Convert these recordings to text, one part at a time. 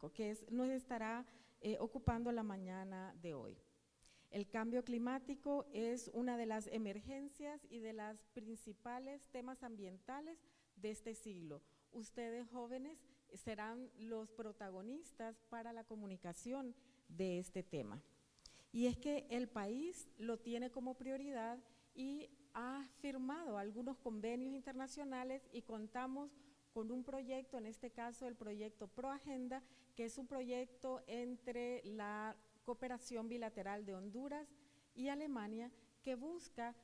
climático, que nos estará ocupando la mañana de hoy. El cambio climático es una de las emergencias y de los principales temas ambientales de este siglo. Ustedes, jóvenes, serán los protagonistas para la comunicación de este tema. Y es que el país lo tiene como prioridad y ha firmado algunos convenios internacionales y contamos con un proyecto, en este caso el proyecto ProAgenda, que es un proyecto entre la cooperación bilateral de Honduras y Alemania, que busca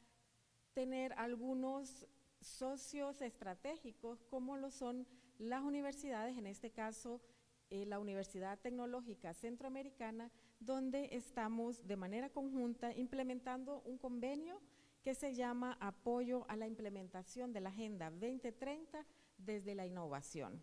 tener algunos socios estratégicos como lo son las universidades, en este caso la Universidad Tecnológica Centroamericana, donde estamos de manera conjunta implementando un convenio que se llama Apoyo a la implementación de la Agenda 2030 desde la innovación.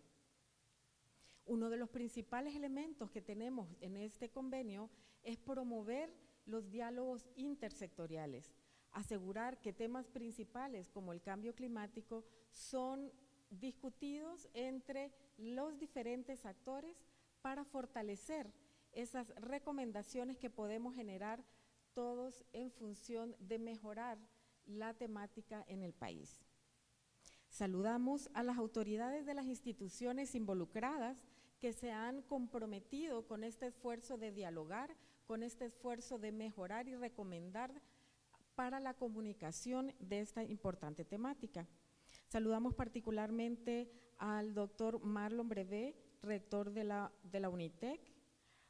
Uno de los principales elementos que tenemos en este convenio es promover los diálogos intersectoriales, asegurar que temas principales como el cambio climático son discutidos entre los diferentes actores para fortalecer esas recomendaciones que podemos generar todos en función de mejorar la temática en el país. Saludamos a las autoridades de las instituciones involucradas que se han comprometido con este esfuerzo de dialogar, con este esfuerzo de mejorar y recomendar para la comunicación de esta importante temática. Saludamos particularmente al doctor Marlon Brevé, rector de la UNITEC,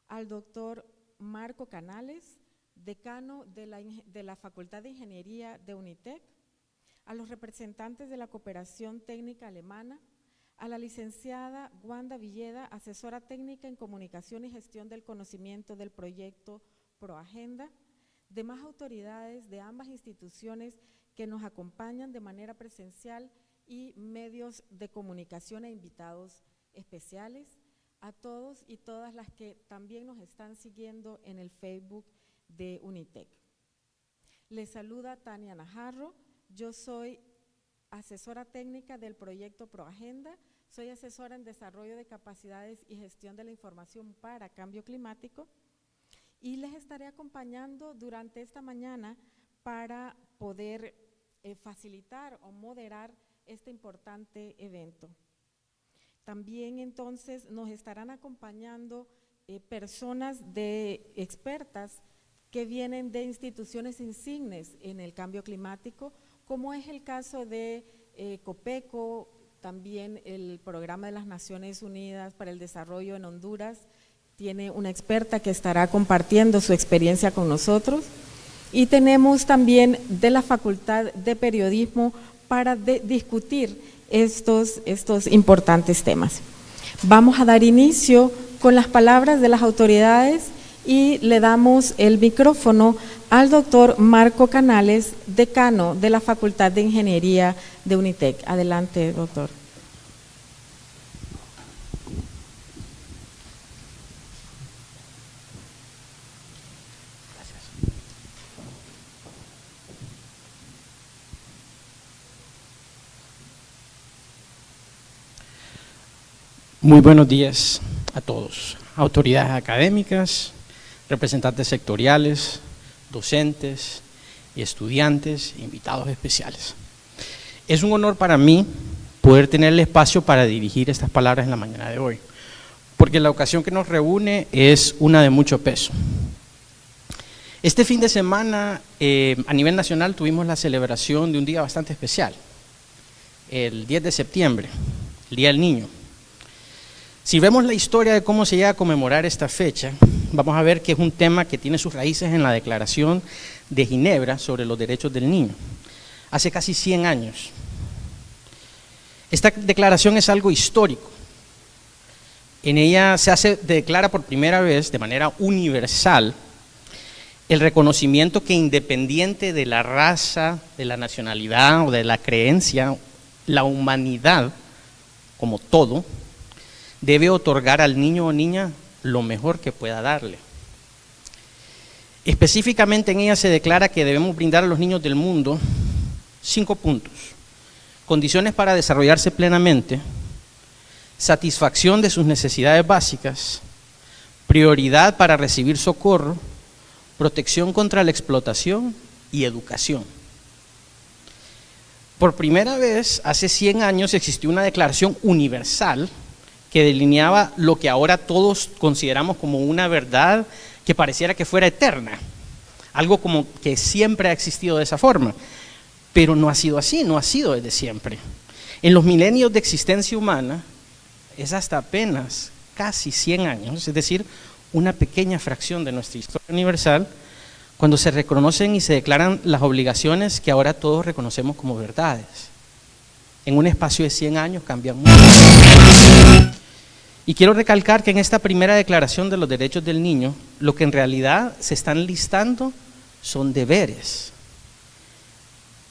al doctor Marco Canales, decano de la Facultad de Ingeniería de UNITEC, a los representantes de la Cooperación Técnica Alemana, a la licenciada Wanda Villeda, asesora técnica en comunicación y gestión del conocimiento del proyecto ProAgenda, demás autoridades de ambas instituciones que nos acompañan de manera presencial y medios de comunicación e invitados especiales, a todos y todas las que también nos están siguiendo en el Facebook de UNITEC. Les saluda Tania Najarro, yo soy asesora técnica del proyecto ProAgenda, soy asesora en desarrollo de capacidades y gestión de la información para cambio climático y les estaré acompañando durante esta mañana para poder facilitar o moderar este importante evento. También entonces nos estarán acompañando personas expertas que vienen de instituciones insignes en el cambio climático, como es el caso de COPECO, también el Programa de las Naciones Unidas para el Desarrollo en Honduras, tiene una experta que estará compartiendo su experiencia con nosotros, y tenemos también de la Facultad de Periodismo para discutir estos importantes temas. Vamos a dar inicio con las palabras de las autoridades y le damos el micrófono al doctor Marco Canales, decano de la Facultad de Ingeniería de UNITEC. Adelante, doctor. Muy buenos días a todos, autoridades académicas, representantes sectoriales, docentes y estudiantes, invitados especiales. Es un honor para mí poder tener el espacio para dirigir estas palabras en la mañana de hoy, porque la ocasión que nos reúne es una de mucho peso. Este fin de semana, a nivel nacional, tuvimos la celebración de un día bastante especial, el 10 de septiembre, el Día del Niño. Si vemos la historia de cómo se llega a conmemorar esta fecha, vamos a ver que es un tema que tiene sus raíces en la Declaración de Ginebra sobre los derechos del niño, hace casi 100 años. Esta declaración es algo histórico. En ella se declara por primera vez, de manera universal, el reconocimiento que independiente de la raza, de la nacionalidad o de la creencia, la humanidad, como todo, debe otorgar al niño o niña lo mejor que pueda darle. Específicamente en ella se declara que debemos brindar a los niños del mundo 5 puntos: condiciones para desarrollarse plenamente, satisfacción de sus necesidades básicas prioridad para recibir socorro, protección contra la explotación y educación. Por primera vez, hace 100 años, existió una declaración universal que delineaba lo que ahora todos consideramos como una verdad que pareciera que fuera eterna, algo como que siempre ha existido de esa forma, pero no ha sido así, no ha sido desde siempre. En los milenios de existencia humana, es hasta apenas casi 100 años, es decir, una pequeña fracción de nuestra historia universal, cuando se reconocen y se declaran las obligaciones que ahora todos reconocemos como verdades. En un espacio de 100 años cambian mucho. Y quiero recalcar que en esta primera declaración de los derechos del niño, lo que en realidad se están listando son deberes.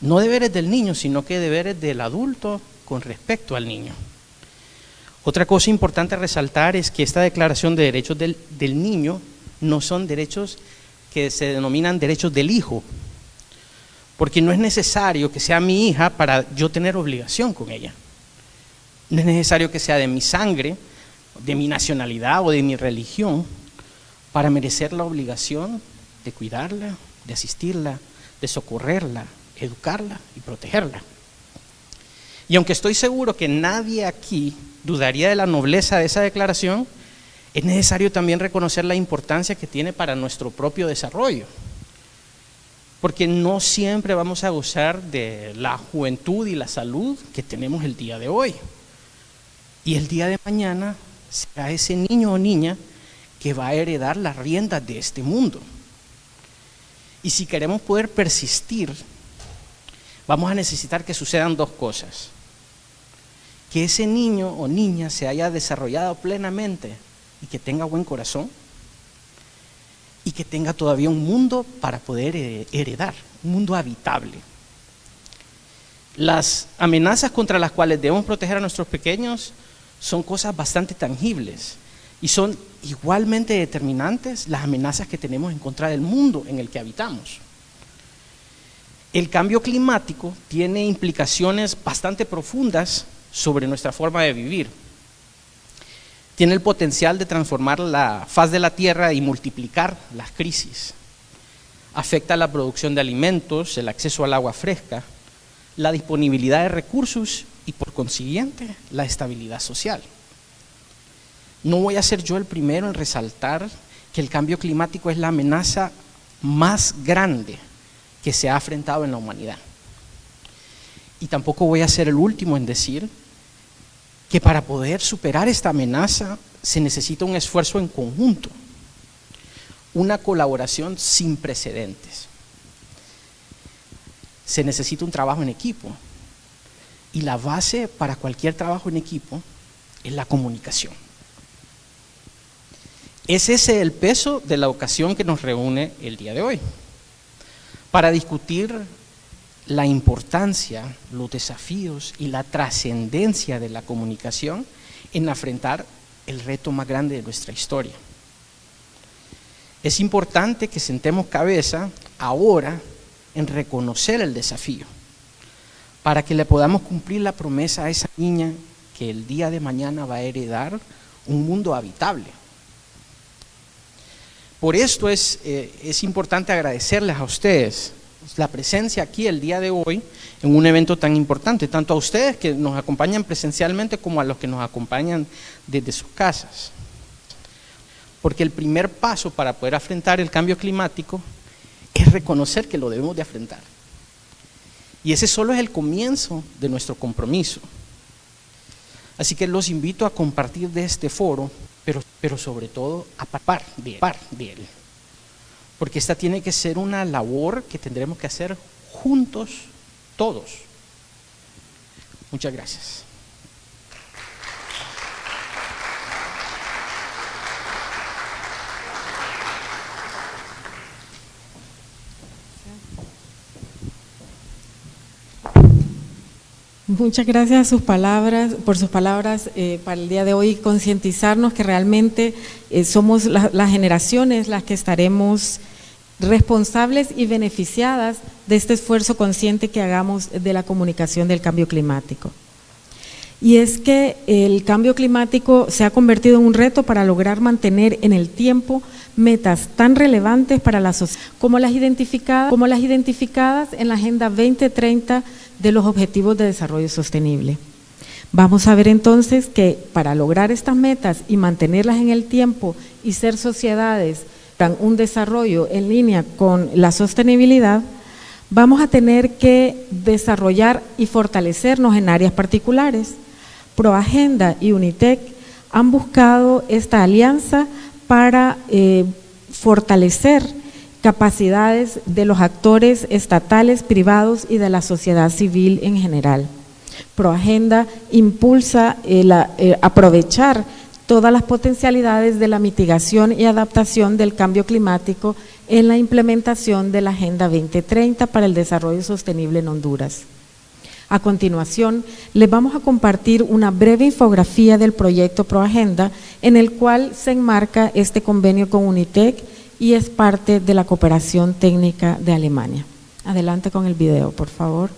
No deberes del niño, sino que deberes del adulto con respecto al niño. Otra cosa importante a resaltar es que esta declaración de derechos del niño no son derechos que se denominan derechos del hijo, porque no es necesario que sea mi hija para yo tener obligación con ella. No es necesario que sea de mi sangre, de mi nacionalidad o de mi religión para merecer la obligación de cuidarla, de asistirla, de socorrerla, educarla y protegerla. Y aunque estoy seguro que nadie aquí dudaría de la nobleza de esa declaración, es necesario también reconocer la importancia que tiene para nuestro propio desarrollo, porque no siempre vamos a gozar de la juventud y la salud que tenemos el día de hoy. Y el día de mañana será ese niño o niña que va a heredar las riendas de este mundo. Y si queremos poder persistir, vamos a necesitar que sucedan dos cosas: que ese niño o niña se haya desarrollado plenamente y que tenga buen corazón, y que tenga todavía un mundo para poder heredar, un mundo habitable. Las amenazas contra las cuales debemos proteger a nuestros pequeños son cosas bastante tangibles y son igualmente determinantes las amenazas que tenemos en contra del mundo en el que habitamos. El cambio climático tiene implicaciones bastante profundas sobre nuestra forma de vivir. Tiene el potencial de transformar la faz de la tierra y multiplicar las crisis. Afecta la producción de alimentos, el acceso al agua fresca, la disponibilidad de recursos y por consiguiente la estabilidad social. No voy a ser yo el primero en resaltar que el cambio climático es la amenaza más grande que se ha enfrentado en la humanidad. Y tampoco voy a ser el último en decir que para poder superar esta amenaza se necesita un esfuerzo en conjunto, una colaboración sin precedentes. Se necesita un trabajo en equipo y la base para cualquier trabajo en equipo es la comunicación. Es ese el peso de la ocasión que nos reúne el día de hoy, para discutir la importancia, los desafíos y la trascendencia de la comunicación en afrontar el reto más grande de nuestra historia. Es importante que sentemos cabeza ahora en reconocer el desafío, para que le podamos cumplir la promesa a esa niña que el día de mañana va a heredar un mundo habitable. Por esto es importante agradecerles a ustedes la presencia aquí el día de hoy en un evento tan importante, tanto a ustedes que nos acompañan presencialmente como a los que nos acompañan desde sus casas. Porque el primer paso para poder afrontar el cambio climático es reconocer que lo debemos de afrontar. Y ese solo es el comienzo de nuestro compromiso. Así que los invito a compartir de este foro, pero sobre todo a participar de él. Porque esta tiene que ser una labor que tendremos que hacer juntos todos. Muchas gracias. Muchas gracias por sus palabras para el día de hoy, concientizarnos que realmente somos las generaciones las que estaremos responsables y beneficiadas de este esfuerzo consciente que hagamos de la comunicación del cambio climático. y es que el cambio climático se ha convertido en un reto para lograr mantener en el tiempo metas tan relevantes para la sociedad como las identificadas en la Agenda 2030 de los Objetivos de Desarrollo Sostenible. Vamos a ver entonces que para lograr estas metas y mantenerlas en el tiempo y ser sociedades con un desarrollo en línea con la sostenibilidad, vamos a tener que desarrollar y fortalecernos en áreas particulares. ProAgenda y UNITEC han buscado esta alianza para fortalecer capacidades de los actores estatales, privados y de la sociedad civil en general. ProAgenda impulsa aprovechar todas las potencialidades de la mitigación y adaptación del cambio climático en la implementación de la Agenda 2030 para el desarrollo sostenible en Honduras. A continuación, les vamos a compartir una breve infografía del proyecto ProAgenda, en el cual se enmarca este convenio con UNITEC y es parte de la cooperación técnica de Alemania. Adelante con el video, por favor.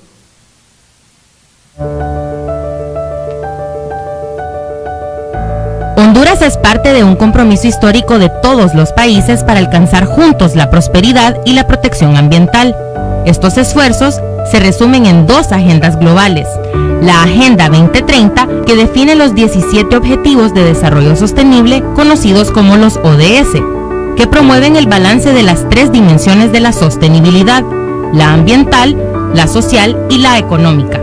Honduras es parte de un compromiso histórico de todos los países para alcanzar juntos la prosperidad y la protección ambiental. Estos esfuerzos se resumen en dos agendas globales: la Agenda 2030, que define los 17 Objetivos de Desarrollo Sostenible, conocidos como los ODS, que promueven el balance de las tres dimensiones de la sostenibilidad: la ambiental, la social y la económica;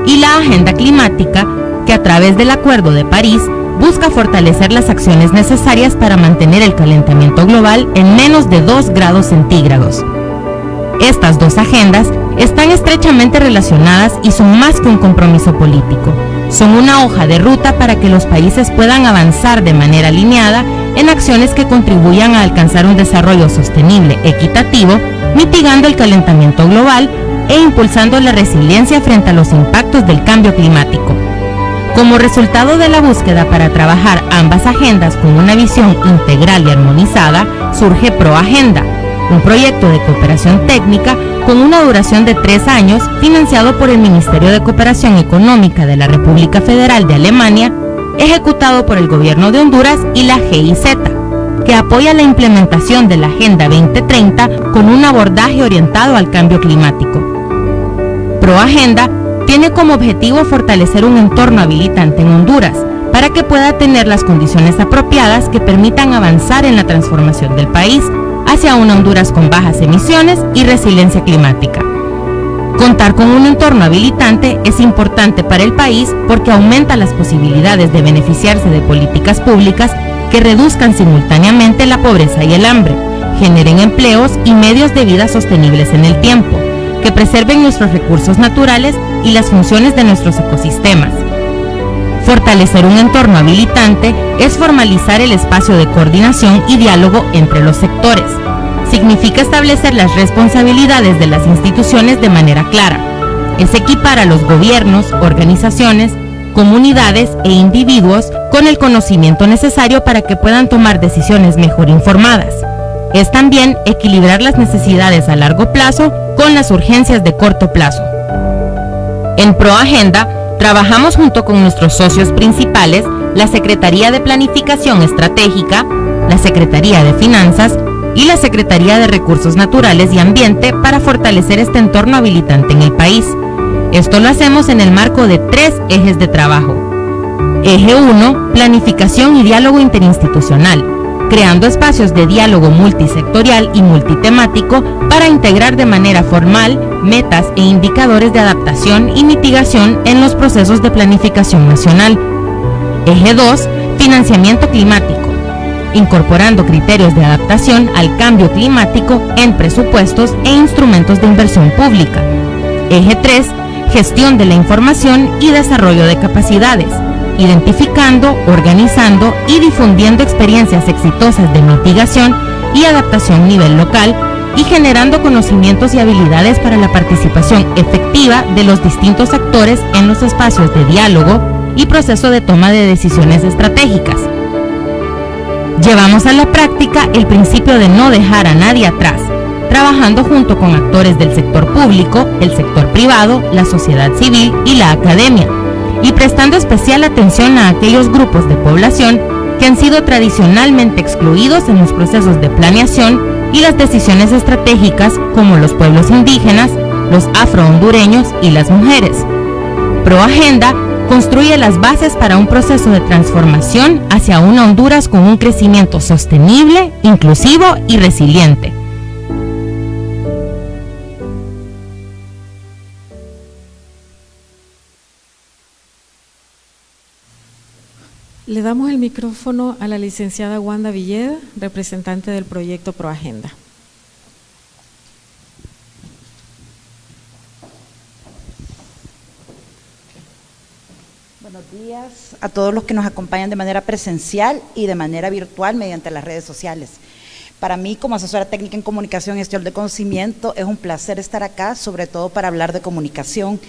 y la Agenda Climática, que a través del Acuerdo de París busca fortalecer las acciones necesarias para mantener el calentamiento global en menos de 2 grados centígrados. Estas dos agendas están estrechamente relacionadas y son más que un compromiso político. Son una hoja de ruta para que los países puedan avanzar de manera alineada en acciones que contribuyan a alcanzar un desarrollo sostenible, equitativo, mitigando el calentamiento global e impulsando la resiliencia frente a los impactos del cambio climático. Como resultado de la búsqueda para trabajar ambas agendas con una visión integral y armonizada, surge ProAgenda, un proyecto de cooperación técnica con una duración de 3 años, financiado por el Ministerio de Cooperación Económica de la República Federal de Alemania, ejecutado por el Gobierno de Honduras y la GIZ, que apoya la implementación de la Agenda 2030 con un abordaje orientado al cambio climático. ProAgenda tiene como objetivo fortalecer un entorno habilitante en Honduras para que pueda tener las condiciones apropiadas que permitan avanzar en la transformación del país hacia una Honduras con bajas emisiones y resiliencia climática. Contar con un entorno habilitante es importante para el país porque aumenta las posibilidades de beneficiarse de políticas públicas que reduzcan simultáneamente la pobreza y el hambre, generen empleos y medios de vida sostenibles en el tiempo, que preserven nuestros recursos naturales y las funciones de nuestros ecosistemas. Fortalecer un entorno habilitante es formalizar el espacio de coordinación y diálogo entre los sectores. Significa establecer las responsabilidades de las instituciones de manera clara. Es equipar a los gobiernos, organizaciones, comunidades e individuos con el conocimiento necesario para que puedan tomar decisiones mejor informadas. Es también equilibrar las necesidades a largo plazo con las urgencias de corto plazo. En ProAgenda trabajamos junto con nuestros socios principales, la Secretaría de Planificación Estratégica, la Secretaría de Finanzas y la Secretaría de Recursos Naturales y Ambiente para fortalecer este entorno habilitante en el país. Esto lo hacemos en el marco de 3 ejes de trabajo. Eje 1, planificación y diálogo interinstitucional, creando espacios de diálogo multisectorial y multitemático para integrar de manera formal metas e indicadores de adaptación y mitigación en los procesos de planificación nacional. Eje 2, financiamiento climático, incorporando criterios de adaptación al cambio climático en presupuestos e instrumentos de inversión pública. Eje 3, gestión de la información y desarrollo de capacidades, identificando, organizando y difundiendo experiencias exitosas de mitigación y adaptación a nivel local y generando conocimientos y habilidades para la participación efectiva de los distintos actores en los espacios de diálogo y proceso de toma de decisiones estratégicas. Llevamos a la práctica el principio de no dejar a nadie atrás, trabajando junto con actores del sector público, el sector privado, la sociedad civil y la academia, y prestando especial atención a aquellos grupos de población que han sido tradicionalmente excluidos en los procesos de planeación y las decisiones estratégicas, como los pueblos indígenas, los afrohondureños y las mujeres. ProAgenda construye las bases para un proceso de transformación hacia una Honduras con un crecimiento sostenible, inclusivo y resiliente. Le damos el micrófono a la licenciada Wanda Villeda, representante del proyecto ProAgenda. Buenos días a todos los que nos acompañan de manera presencial y de manera virtual mediante las redes sociales. Para mí, como asesora técnica en comunicación y gestión de conocimiento, es un placer estar acá, sobre todo para hablar de comunicación,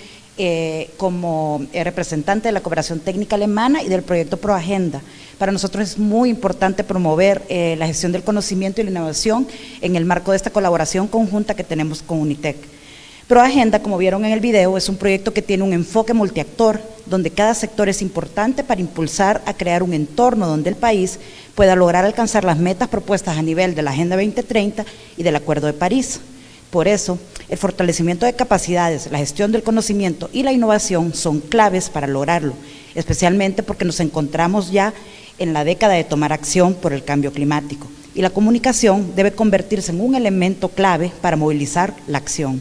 como representante de la cooperación técnica alemana y del proyecto ProAgenda. Para nosotros es muy importante promover la gestión del conocimiento y la innovación en el marco de esta colaboración conjunta que tenemos con UNITEC. ProAgenda, como vieron en el video, es un proyecto que tiene un enfoque multiactor, donde cada sector es importante para impulsar a crear un entorno donde el país pueda lograr alcanzar las metas propuestas a nivel de la Agenda 2030 y del Acuerdo de París. Por eso, el fortalecimiento de capacidades, la gestión del conocimiento y la innovación son claves para lograrlo, especialmente porque nos encontramos ya en la década de tomar acción por el cambio climático, y la comunicación debe convertirse en un elemento clave para movilizar la acción.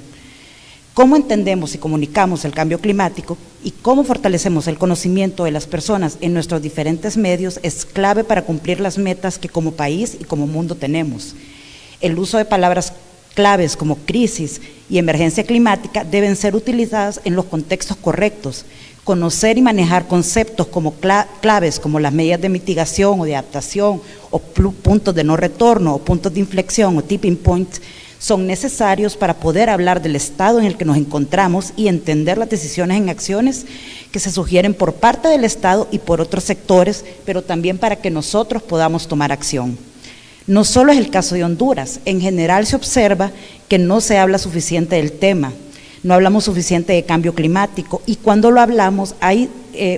Cómo entendemos y comunicamos el cambio climático y cómo fortalecemos el conocimiento de las personas en nuestros diferentes medios es clave para cumplir las metas que como país y como mundo tenemos. El uso de palabras claves como crisis y emergencia climática deben ser utilizadas en los contextos correctos. Conocer y manejar conceptos como claves como las medidas de mitigación o de adaptación o puntos de no retorno o puntos de inflexión o tipping points son necesarios para poder hablar del estado en el que nos encontramos y entender las decisiones en acciones que se sugieren por parte del Estado y por otros sectores, pero también para que nosotros podamos tomar acción. No solo es el caso de Honduras, en general se observa que no se habla suficiente del tema, no hablamos suficiente de cambio climático y cuando lo hablamos hay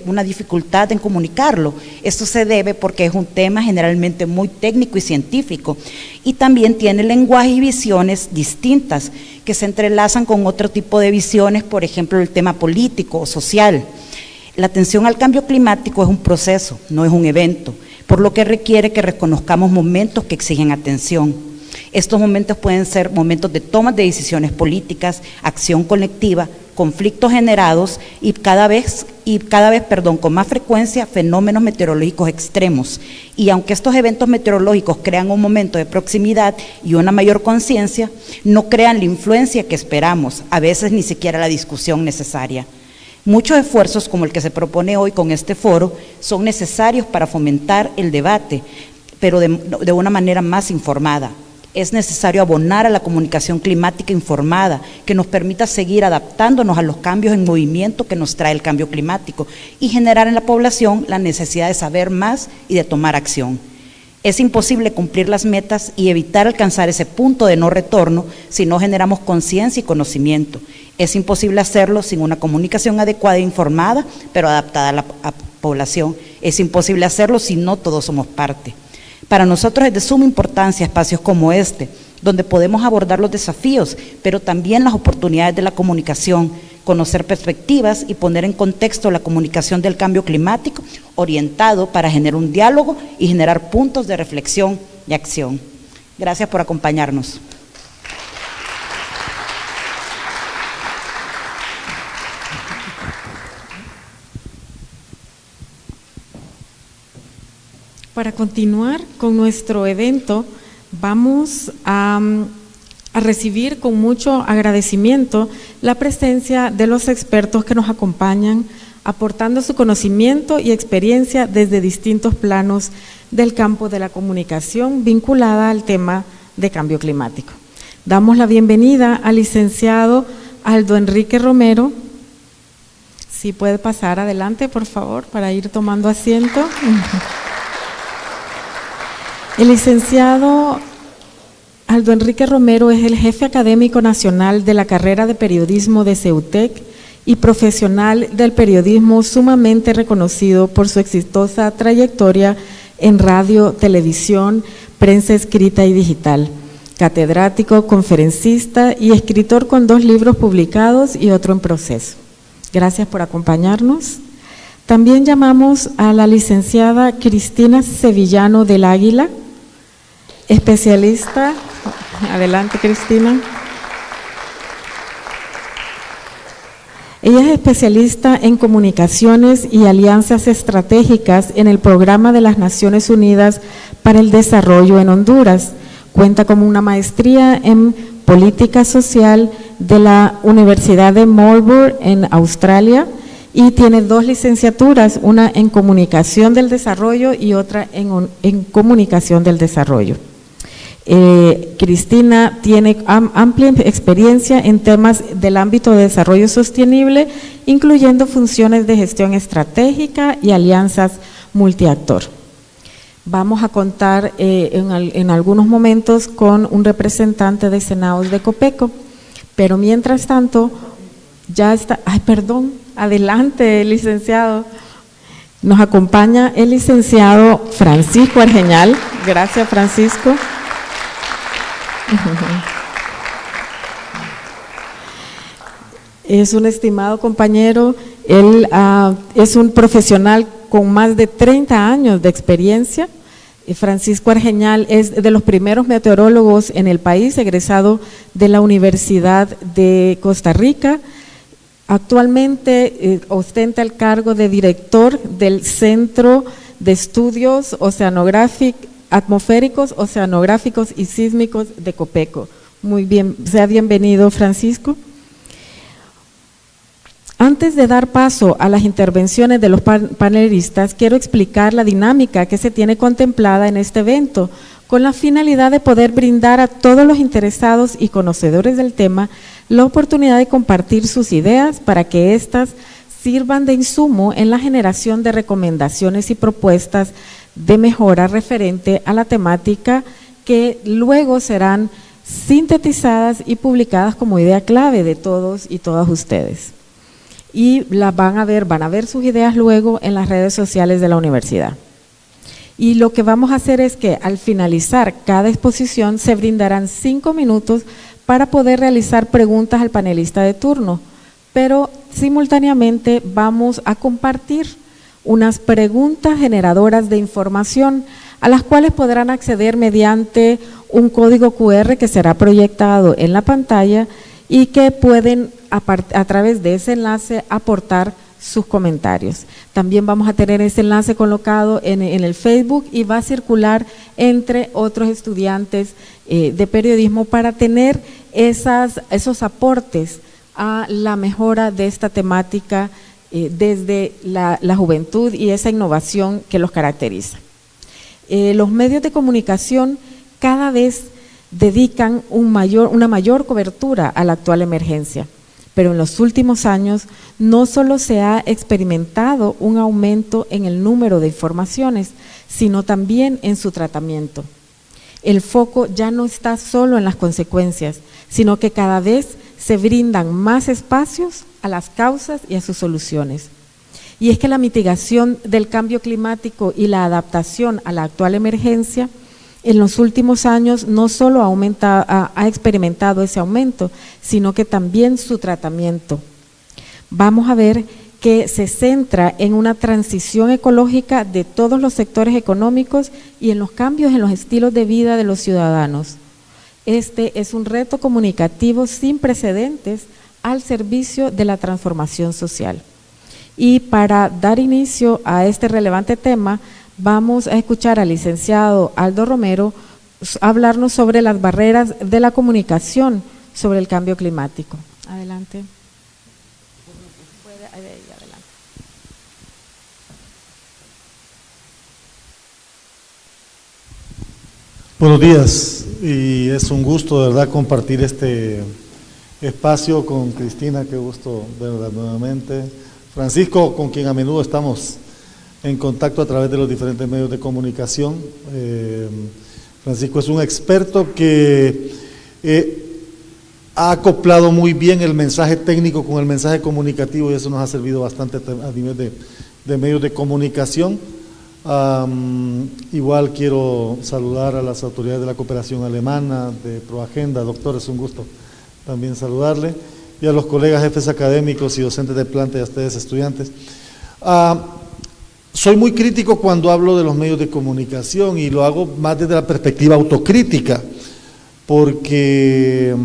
una dificultad en comunicarlo. Esto se debe porque es un tema generalmente muy técnico y científico y también tiene lenguaje y visiones distintas que se entrelazan con otro tipo de visiones, por ejemplo el tema político o social. La atención al cambio climático es un proceso, no es un evento, por lo que requiere que reconozcamos momentos que exigen atención. Estos momentos pueden ser momentos de toma de decisiones políticas, acción colectiva, conflictos generados y cada vez con más frecuencia fenómenos meteorológicos extremos. Y aunque estos eventos meteorológicos crean un momento de proximidad y una mayor conciencia, no crean la influencia que esperamos, a veces ni siquiera la discusión necesaria. Muchos esfuerzos como el que se propone hoy con este foro son necesarios para fomentar el debate, pero de una manera más informada. Es necesario abonar a la comunicación climática informada que nos permita seguir adaptándonos a los cambios en movimiento que nos trae el cambio climático y generar en la población la necesidad de saber más y de tomar acción. Es imposible cumplir las metas y evitar alcanzar ese punto de no retorno si no generamos conciencia y conocimiento. Es imposible hacerlo sin una comunicación adecuada e informada, pero adaptada a la población. Es imposible hacerlo si no todos somos parte. Para nosotros es de suma importancia espacios como este, donde podemos abordar los desafíos, pero también las oportunidades de la comunicación, conocer perspectivas y poner en contexto la comunicación del cambio climático, orientado para generar un diálogo y generar puntos de reflexión y acción. Gracias por acompañarnos. Para continuar con nuestro evento, vamos a recibir con mucho agradecimiento la presencia de los expertos que nos acompañan, aportando su conocimiento y experiencia desde distintos planos del campo de la comunicación vinculada al tema de cambio climático. Damos la bienvenida al licenciado Aldo Enrique Romero. Si puede pasar adelante, por favor, para ir tomando asiento. El licenciado Aldo Enrique Romero es el jefe académico nacional de la carrera de periodismo de CEUTEC y profesional del periodismo sumamente reconocido por su exitosa trayectoria en radio, televisión, prensa escrita y digital. Catedrático, conferencista y escritor con 2 libros publicados y otro en proceso. Gracias por acompañarnos. También llamamos a la licenciada Cristina Sevillano del Águila, especialista. Adelante, Cristina. Ella es especialista en comunicaciones y alianzas estratégicas en el Programa de las Naciones Unidas para el Desarrollo en Honduras. Cuenta con una maestría en política social de la Universidad de Melbourne en Australia y tiene 2 licenciaturas, una en comunicación del desarrollo y otra en comunicación del desarrollo. Cristina tiene amplia experiencia en temas del ámbito de desarrollo sostenible, incluyendo funciones de gestión estratégica y alianzas multiactor. Vamos a contar en algunos momentos con un representante de Senaos de Copeco, pero mientras tanto ya está, adelante, licenciado. Nos acompaña el licenciado Francisco Argeñal. Gracias, Francisco. Es un estimado compañero, él es un profesional con más de 30 años de experiencia. Francisco Argeñal es de los primeros meteorólogos en el país, egresado de la Universidad de Costa Rica. Actualmente ostenta el cargo de director del Centro de Estudios Atmosféricos, Oceanográficos y Sísmicos de Copeco. Muy bien, sea bienvenido, Francisco. Antes de dar paso a las intervenciones de los panelistas, quiero explicar la dinámica que se tiene contemplada en este evento, con la finalidad de poder brindar a todos los interesados y conocedores del tema la oportunidad de compartir sus ideas para que éstas sirvan de insumo en la generación de recomendaciones y propuestas de mejora referente a la temática que luego serán sintetizadas y publicadas como idea clave de todos y todas ustedes. Y van a ver sus ideas luego en las redes sociales de la universidad. Y lo que vamos a hacer es que al finalizar cada exposición se brindarán 5 minutos para poder realizar preguntas al panelista de turno, pero simultáneamente vamos a compartir unas preguntas generadoras de información a las cuales podrán acceder mediante un código QR que será proyectado en la pantalla y que pueden a través de ese enlace aportar sus comentarios. También vamos a tener ese enlace colocado en el Facebook y va a circular entre otros estudiantes de periodismo para tener esos aportes a la mejora de esta temática desde la juventud y esa innovación que los caracteriza. Los medios de comunicación cada vez dedican una mayor cobertura a la actual emergencia, pero en los últimos años no solo se ha experimentado un aumento en el número de informaciones, sino también en su tratamiento. El foco ya no está solo en las consecuencias, sino que cada vez se brindan más espacios a las causas y a sus soluciones. Y es que la mitigación del cambio climático y la adaptación a la actual emergencia en los últimos años no solo ha experimentado ese aumento, sino que también su tratamiento. Vamos a ver que se centra en una transición ecológica de todos los sectores económicos y en los cambios en los estilos de vida de los ciudadanos. Este es un reto comunicativo sin precedentes al servicio de la transformación social. Y para dar inicio a este relevante tema, vamos a escuchar al licenciado Aldo Romero hablarnos sobre las barreras de la comunicación sobre el cambio climático. Adelante. Buenos días, y es un gusto de verdad compartir este espacio con Cristina, qué gusto verla nuevamente. Francisco, con quien a menudo estamos en contacto a través de los diferentes medios de comunicación. Francisco es un experto que ha acoplado muy bien el mensaje técnico con el mensaje comunicativo, y eso nos ha servido bastante a nivel de medios de comunicación. Igual quiero saludar a las autoridades de la cooperación alemana, de Proagenda. Doctor, es un gusto también saludarle, y a los colegas jefes académicos y docentes de planta, y a ustedes estudiantes. Soy muy crítico cuando hablo de los medios de comunicación, y lo hago más desde la perspectiva autocrítica, porque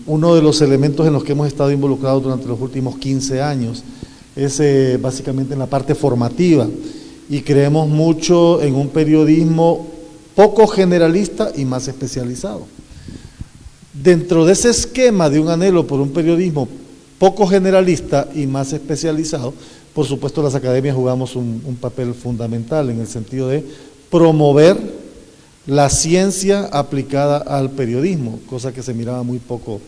uno de los elementos en los que hemos estado involucrados durante los últimos 15 años es básicamente en la parte formativa, y creemos mucho en un periodismo poco generalista y más especializado. Dentro de ese esquema de un anhelo por un periodismo poco generalista y más especializado, por supuesto las academias jugamos un papel fundamental en el sentido de promover la ciencia aplicada al periodismo, cosa que se miraba muy poco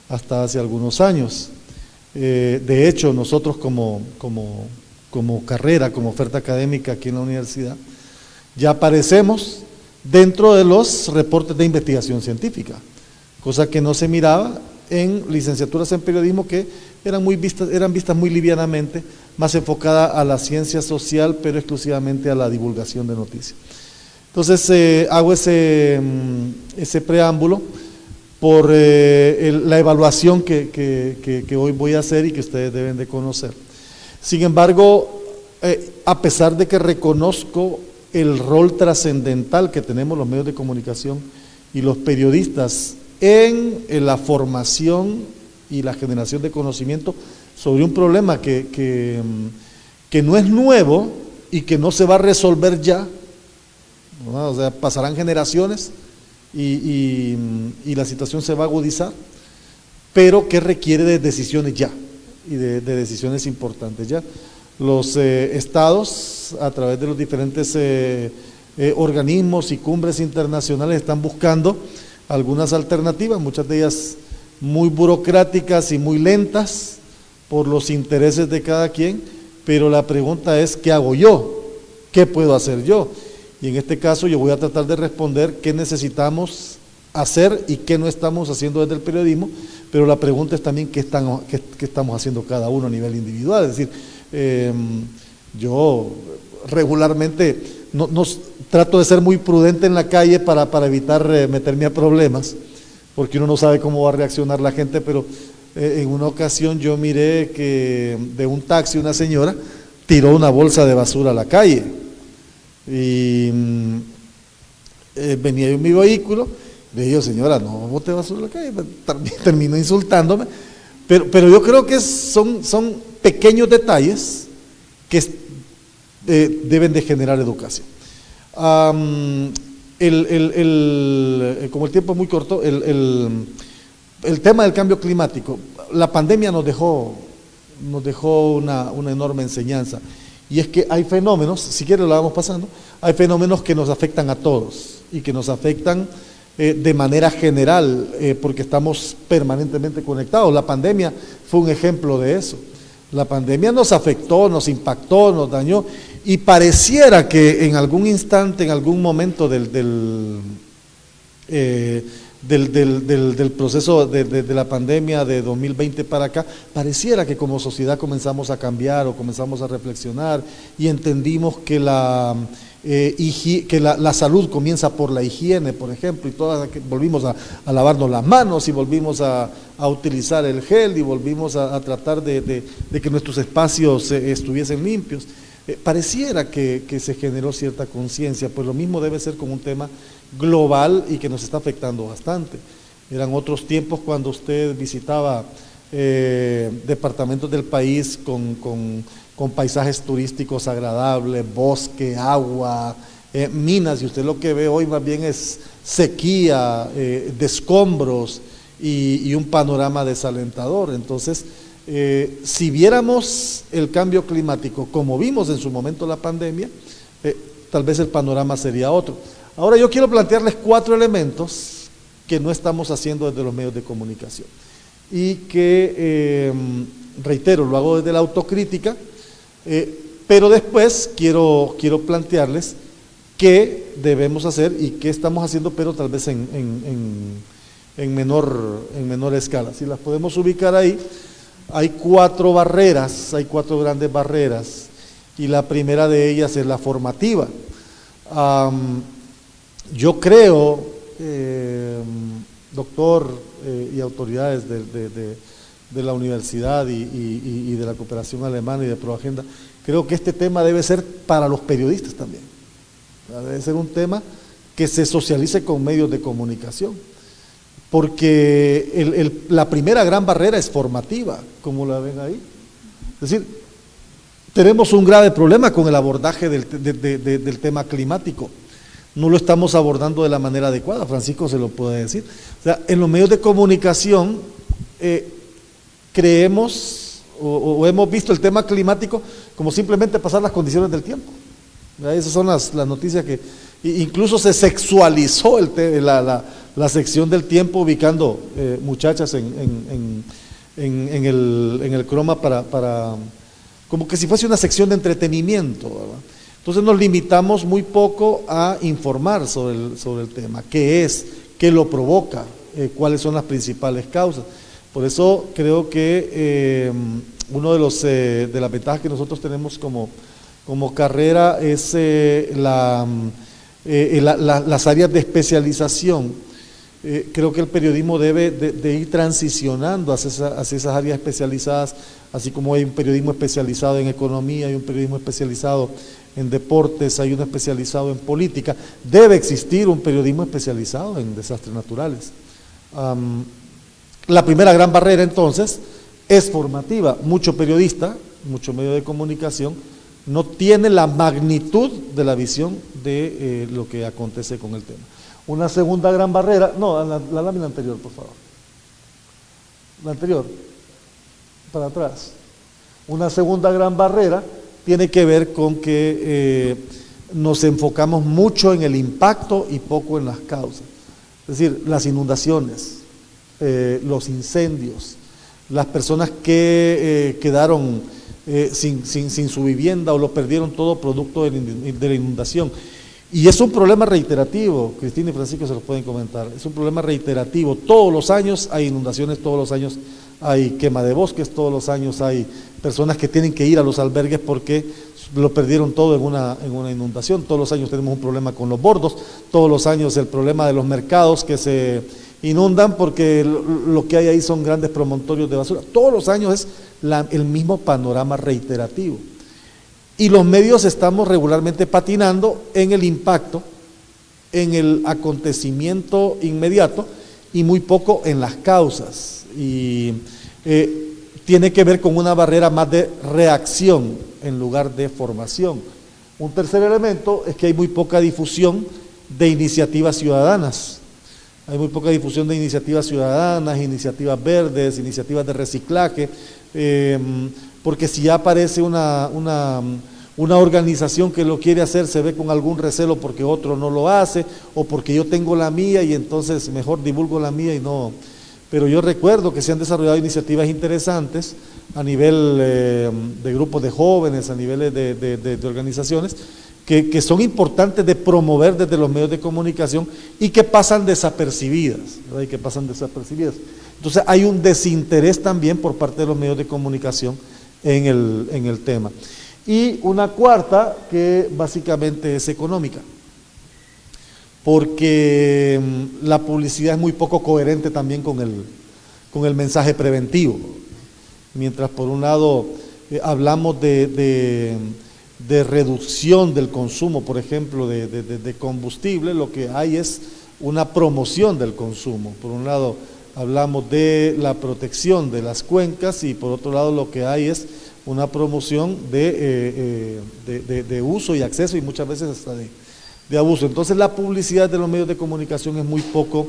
hasta hace algunos años. De hecho, nosotros como carrera, como oferta académica aquí en la universidad, ya aparecemos dentro de los reportes de investigación científica, cosa que no se miraba en licenciaturas en periodismo, que eran vistas muy livianamente, más enfocada a la ciencia social, pero exclusivamente a la divulgación de noticias. Entonces hago ese preámbulo por la evaluación que hoy voy a hacer y que ustedes deben de conocer. Sin embargo, a pesar de que reconozco el rol trascendental que tenemos los medios de comunicación y los periodistas en la formación y la generación de conocimiento sobre un problema que no es nuevo y que no se va a resolver ya, ¿no? O sea, pasarán generaciones y la situación se va a agudizar, pero que requiere de decisiones ya, y de decisiones importantes ya. Los estados, a través de los diferentes organismos y cumbres internacionales, están buscando algunas alternativas, muchas de ellas muy burocráticas y muy lentas por los intereses de cada quien, pero la pregunta es, ¿qué hago yo? ¿Qué puedo hacer yo? Y en este caso yo voy a tratar de responder qué necesitamos hacer y qué no estamos haciendo desde el periodismo, pero la pregunta es también qué estamos haciendo cada uno a nivel individual. Es decir, yo regularmente trato de ser muy prudente en la calle para evitar meterme a problemas, porque uno no sabe cómo va a reaccionar la gente, pero en una ocasión yo miré que de un taxi una señora tiró una bolsa de basura a la calle, y venía yo en mi vehículo, le dije, señora, no bote basura a la calle, terminó insultándome, pero yo creo que son pequeños detalles que deben de generar educación. Como el tiempo es muy corto, el tema del cambio climático, la pandemia nos dejó una enorme enseñanza, y es que hay fenómenos, si quieren lo vamos pasando, hay fenómenos que nos afectan a todos y que nos afectan de manera general, porque estamos permanentemente conectados. La pandemia fue un ejemplo de eso. La pandemia nos afectó, nos impactó, nos dañó, y pareciera que en algún instante, en algún momento del proceso de la pandemia de 2020 para acá, pareciera que como sociedad comenzamos a cambiar o comenzamos a reflexionar y entendimos que la salud comienza por la higiene, por ejemplo, y volvimos a lavarnos las manos, y volvimos a utilizar el gel, y volvimos a tratar de que nuestros espacios estuviesen limpios. Pareciera que se generó cierta conciencia, pues lo mismo debe ser con un tema global y que nos está afectando bastante. Eran otros tiempos cuando usted visitaba departamentos del país con paisajes turísticos agradables, bosque, agua, minas, y usted lo que ve hoy más bien es sequía, de escombros y un panorama desalentador. Entonces, si viéramos el cambio climático como vimos en su momento la pandemia, tal vez el panorama sería otro. Ahora yo quiero plantearles 4 elementos que no estamos haciendo desde los medios de comunicación y que, reitero, lo hago desde la autocrítica, pero después quiero plantearles qué debemos hacer y qué estamos haciendo, pero tal vez en en menor escala. Si las podemos ubicar ahí, hay 4 barreras, hay 4 grandes barreras, y la primera de ellas es la formativa. Yo creo, doctor y autoridades de la universidad y de la cooperación alemana y de ProAgenda, creo que este tema debe ser para los periodistas también. Debe ser un tema que se socialice con medios de comunicación, porque la primera gran barrera es formativa, como la ven ahí. Es decir, tenemos un grave problema con el abordaje del tema climático. No lo estamos abordando de la manera adecuada, Francisco se lo puede decir. O sea, en los medios de comunicación creemos o hemos visto el tema climático como simplemente pasar las condiciones del tiempo. Esas son las noticias que incluso se sexualizó la sección del tiempo, ubicando muchachas en el croma para como que si fuese una sección de entretenimiento, ¿verdad? Entonces nos limitamos muy poco a informar sobre el tema, qué es, qué lo provoca, cuáles son las principales causas. Por eso creo que uno de las ventajas que nosotros tenemos como carrera es las áreas de especialización. Creo que el periodismo debe de ir transicionando hacia esas áreas especializadas, así como hay un periodismo especializado en economía, hay un periodismo especializado en deportes, hay uno especializado en política. Debe existir un periodismo especializado en desastres naturales. La primera gran barrera entonces es formativa. Mucho periodista, mucho medio de comunicación no tiene la magnitud de la visión de lo que acontece con el tema. Una segunda gran barrera, no, la lámina anterior, por favor. La anterior, para atrás. Una segunda gran barrera tiene que ver con que nos enfocamos mucho en el impacto y poco en las causas. Es decir, las inundaciones, los incendios, las personas que quedaron sin su vivienda o lo perdieron todo producto de la inundación. Y es un problema reiterativo, Cristina y Francisco se lo pueden comentar, es un problema reiterativo. Todos los años hay inundaciones, todos los años hay quema de bosques, todos los años hay personas que tienen que ir a los albergues porque lo perdieron todo en una inundación. Todos los años tenemos un problema con los bordos, todos los años el problema de los mercados que se inundan porque lo que hay ahí son grandes promontorios de basura. Todos los años es el mismo panorama reiterativo. Y los medios estamos regularmente patinando en el impacto, en el acontecimiento inmediato y muy poco en las causas. Y tiene que ver con una barrera más de reacción en lugar de formación. Un tercer elemento es que hay muy poca difusión de iniciativas ciudadanas. Hay muy poca difusión de iniciativas ciudadanas, iniciativas verdes, iniciativas de reciclaje, porque si ya aparece una organización que lo quiere hacer, se ve con algún recelo porque otro no lo hace, o porque yo tengo la mía y entonces mejor divulgo la mía y no. Pero yo recuerdo que se han desarrollado iniciativas interesantes a nivel de grupos de jóvenes, a niveles de organizaciones, que son importantes de promover desde los medios de comunicación y que pasan desapercibidas, ¿verdad? Y que pasan desapercibidas. Entonces hay un desinterés también por parte de los medios de comunicación en el tema. Y una cuarta que básicamente es económica, porque la publicidad es muy poco coherente también con el mensaje preventivo. Mientras por un lado hablamos de reducción del consumo, por ejemplo, de combustible, lo que hay es una promoción del consumo. Por un lado hablamos de la protección de las cuencas y por otro lado lo que hay es una promoción de uso y acceso y muchas veces hasta de abuso. Entonces la publicidad de los medios de comunicación es muy poco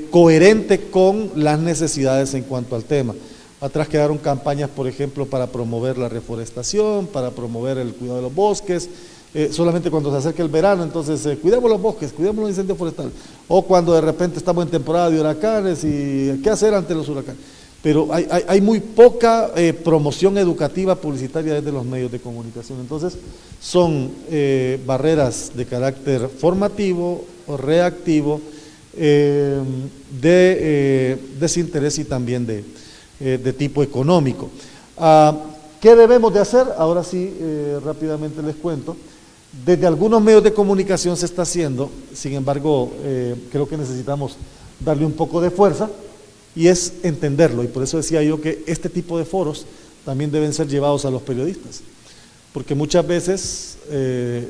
coherente con las necesidades en cuanto al tema. Atrás quedaron campañas, por ejemplo, para promover la reforestación, para promover el cuidado de los bosques, solamente cuando se acerca el verano, entonces cuidemos los bosques, cuidemos los incendios forestales, o cuando de repente estamos en temporada de huracanes y qué hacer ante los huracanes. Pero hay muy poca promoción educativa publicitaria desde los medios de comunicación. Entonces son barreras de carácter formativo o reactivo de desinterés y también de tipo económico. ¿Qué debemos de hacer? Ahora sí, rápidamente les cuento. Desde algunos medios de comunicación se está haciendo, sin embargo, creo que necesitamos darle un poco de fuerza y es entenderlo, y por eso decía yo que este tipo de foros también deben ser llevados a los periodistas, porque muchas veces,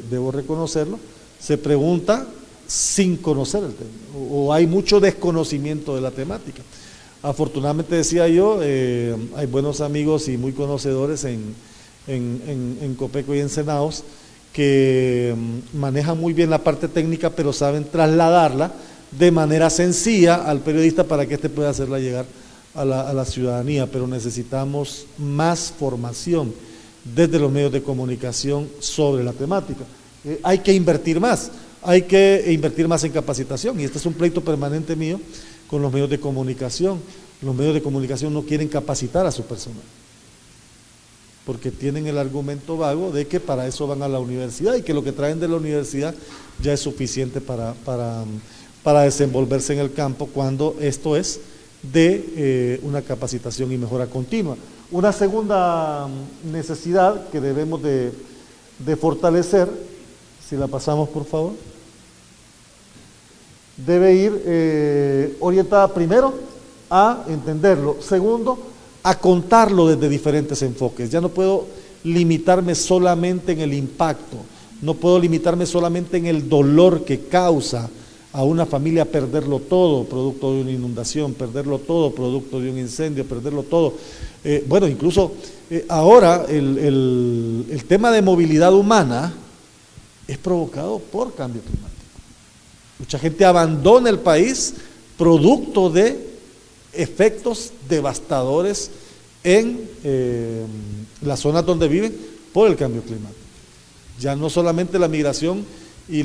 debo reconocerlo, se pregunta sin conocer el tema, o hay mucho desconocimiento de la temática. Afortunadamente, decía yo, hay buenos amigos y muy conocedores en Copeco y en Senaos que manejan muy bien la parte técnica, pero saben trasladarla de manera sencilla al periodista para que éste pueda hacerla llegar a la ciudadanía, pero necesitamos más formación desde los medios de comunicación sobre la temática. Hay que invertir más en capacitación, y este es un pleito permanente mío con los medios de comunicación. Los medios de comunicación no quieren capacitar a su personal, porque tienen el argumento vago de que para eso van a la universidad y que lo que traen de la universidad ya es suficiente para desenvolverse en el campo, cuando esto es de una capacitación y mejora continua. Una segunda necesidad que debemos de fortalecer, si la pasamos por favor, debe ir orientada primero a entenderlo, segundo, a contarlo desde diferentes enfoques. Ya no puedo limitarme solamente en el impacto, no puedo limitarme solamente en el dolor que causa a una familia perderlo todo producto de una inundación, perderlo todo producto de un incendio, perderlo todo. Bueno, incluso ahora el tema de movilidad humana es provocado por cambio climático. Mucha gente abandona el país producto de efectos devastadores en las zonas donde viven por el cambio climático. Ya no solamente la migración y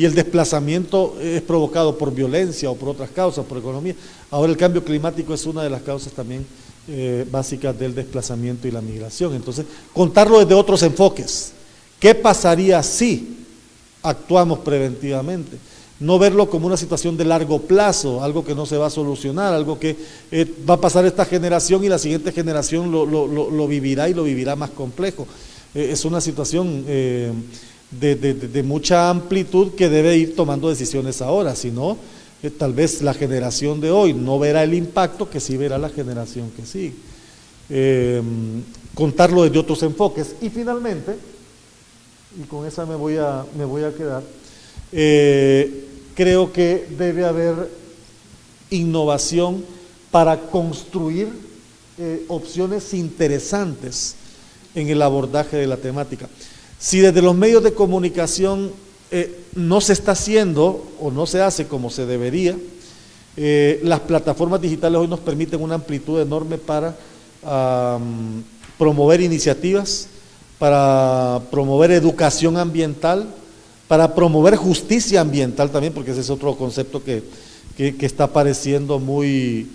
el desplazamiento es provocado por violencia o por otras causas, por economía. Ahora el cambio climático es una de las causas también básicas del desplazamiento y la migración. Entonces, contarlo desde otros enfoques. ¿Qué pasaría si actuamos preventivamente? No verlo como una situación de largo plazo, algo que no se va a solucionar, algo que va a pasar esta generación y la siguiente generación lo vivirá y lo vivirá más complejo. Es una situación de mucha amplitud que debe ir tomando decisiones ahora, si no, tal vez la generación de hoy no verá el impacto que sí verá la generación que sigue. Contarlo desde otros enfoques. Y finalmente, y con esa me voy a quedar, creo que debe haber innovación para construir opciones interesantes en el abordaje de la temática. Si desde los medios de comunicación no se está haciendo o no se hace como se debería, las plataformas digitales hoy nos permiten una amplitud enorme para promover iniciativas, para promover educación ambiental, para promover justicia ambiental también, porque ese es otro concepto que está apareciendo muy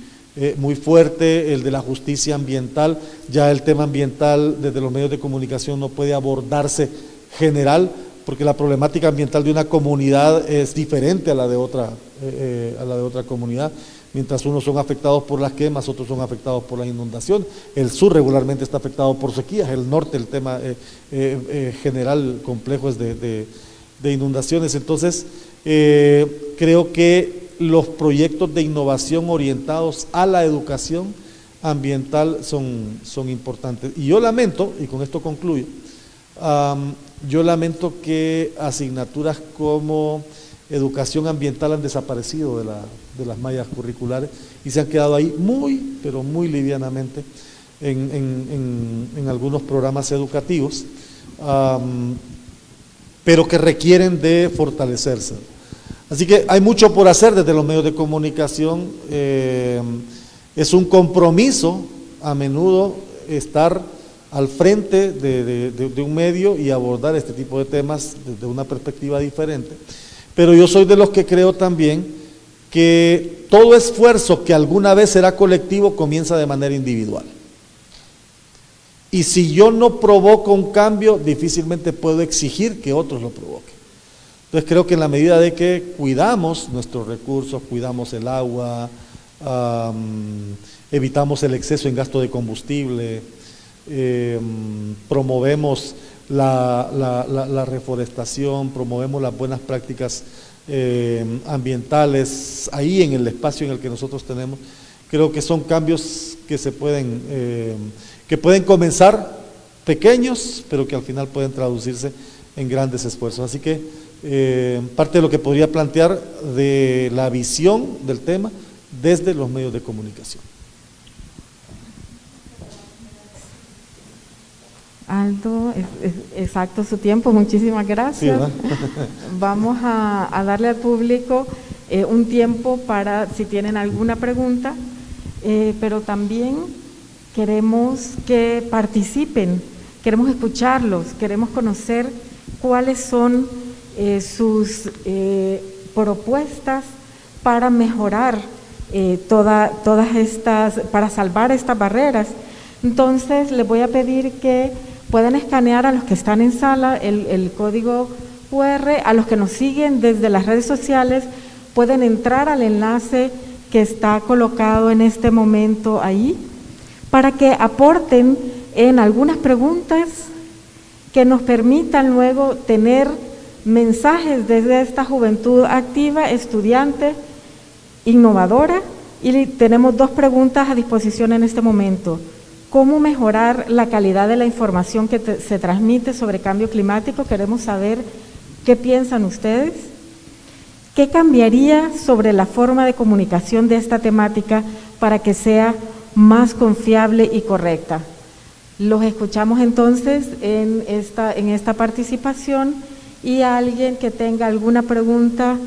fuerte, el de la justicia ambiental. Ya el tema ambiental desde los medios de comunicación no puede abordarse general, porque la problemática ambiental de una comunidad es diferente a la de otra comunidad. Mientras unos son afectados por las quemas, otros son afectados por las inundaciones. El sur regularmente está afectado por sequías, el norte el tema general complejo es de inundaciones. Entonces, creo que los proyectos de innovación orientados a la educación ambiental son importantes. Y yo lamento, y con esto concluyo, yo lamento que asignaturas como educación ambiental han desaparecido de las mallas curriculares y se han quedado ahí muy, pero muy livianamente en algunos programas educativos, pero que requieren de fortalecerse. Así que hay mucho por hacer desde los medios de comunicación. Es un compromiso a menudo estar al frente de un medio y abordar este tipo de temas desde una perspectiva diferente. Pero yo soy de los que creo también que todo esfuerzo que alguna vez será colectivo comienza de manera individual. Y si yo no provoco un cambio, difícilmente puedo exigir que otros lo provoquen. Entonces creo que en la medida de que cuidamos nuestros recursos, cuidamos el agua, evitamos el exceso en gasto de combustible, promovemos la reforestación, promovemos las buenas prácticas ambientales ahí en el espacio en el que nosotros tenemos, creo que son cambios que se pueden, que pueden comenzar pequeños, pero que al final pueden traducirse en grandes esfuerzos. Así que parte de lo que podría plantear de la visión del tema desde los medios de comunicación. Aldo, exacto su tiempo, muchísimas gracias. Sí, vamos a darle al público un tiempo para si tienen alguna pregunta, pero también queremos que participen, queremos escucharlos, queremos conocer cuáles son sus propuestas para mejorar todas estas, para salvar estas barreras. Entonces les voy a pedir que puedan escanear a los que están en sala el código QR, a los que nos siguen desde las redes sociales pueden entrar al enlace que está colocado en este momento ahí, para que aporten en algunas preguntas que nos permitan luego tener mensajes desde esta juventud activa, estudiante, innovadora, y tenemos 2 preguntas a disposición en este momento. ¿Cómo mejorar la calidad de la información que se transmite sobre cambio climático? Queremos saber qué piensan ustedes. ¿Qué cambiaría sobre la forma de comunicación de esta temática para que sea más confiable y correcta? Los escuchamos entonces en esta participación, y alguien que tenga alguna pregunta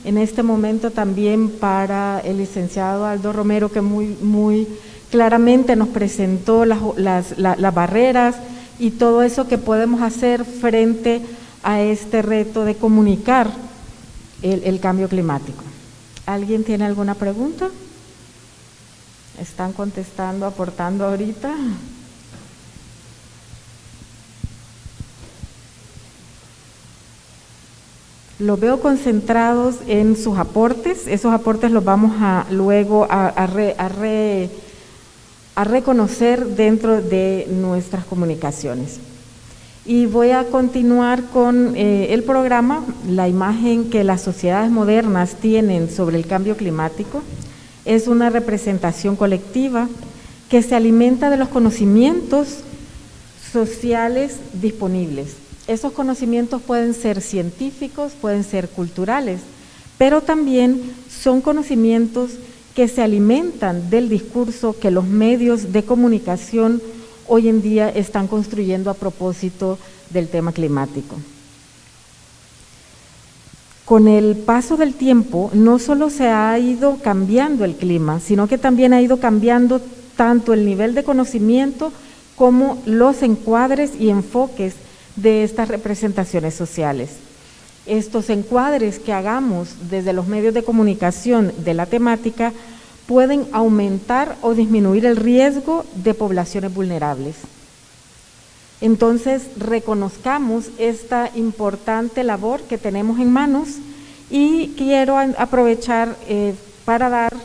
en este momento también para el licenciado Aldo Romero, que muy claramente nos presentó las barreras y todo eso que podemos hacer frente a este reto de comunicar el cambio climático. ¿Alguien tiene alguna pregunta? ¿Están contestando, aportando ahorita? Los veo concentrados en sus aportes. Esos aportes los vamos luego a reconocer dentro de nuestras comunicaciones. Y voy a continuar con el programa. La imagen que las sociedades modernas tienen sobre el cambio climático es una representación colectiva que se alimenta de los conocimientos sociales disponibles. Esos conocimientos pueden ser científicos, pueden ser culturales, pero también son conocimientos que se alimentan del discurso que los medios de comunicación hoy en día están construyendo a propósito del tema climático. Con el paso del tiempo, no solo se ha ido cambiando el clima, sino que también ha ido cambiando tanto el nivel de conocimiento como los encuadres y enfoques de estas representaciones sociales. Estos encuadres que hagamos desde los medios de comunicación de la temática pueden aumentar o disminuir el riesgo de poblaciones vulnerables. Entonces, reconozcamos esta importante labor que tenemos en manos, y quiero aprovechar para dar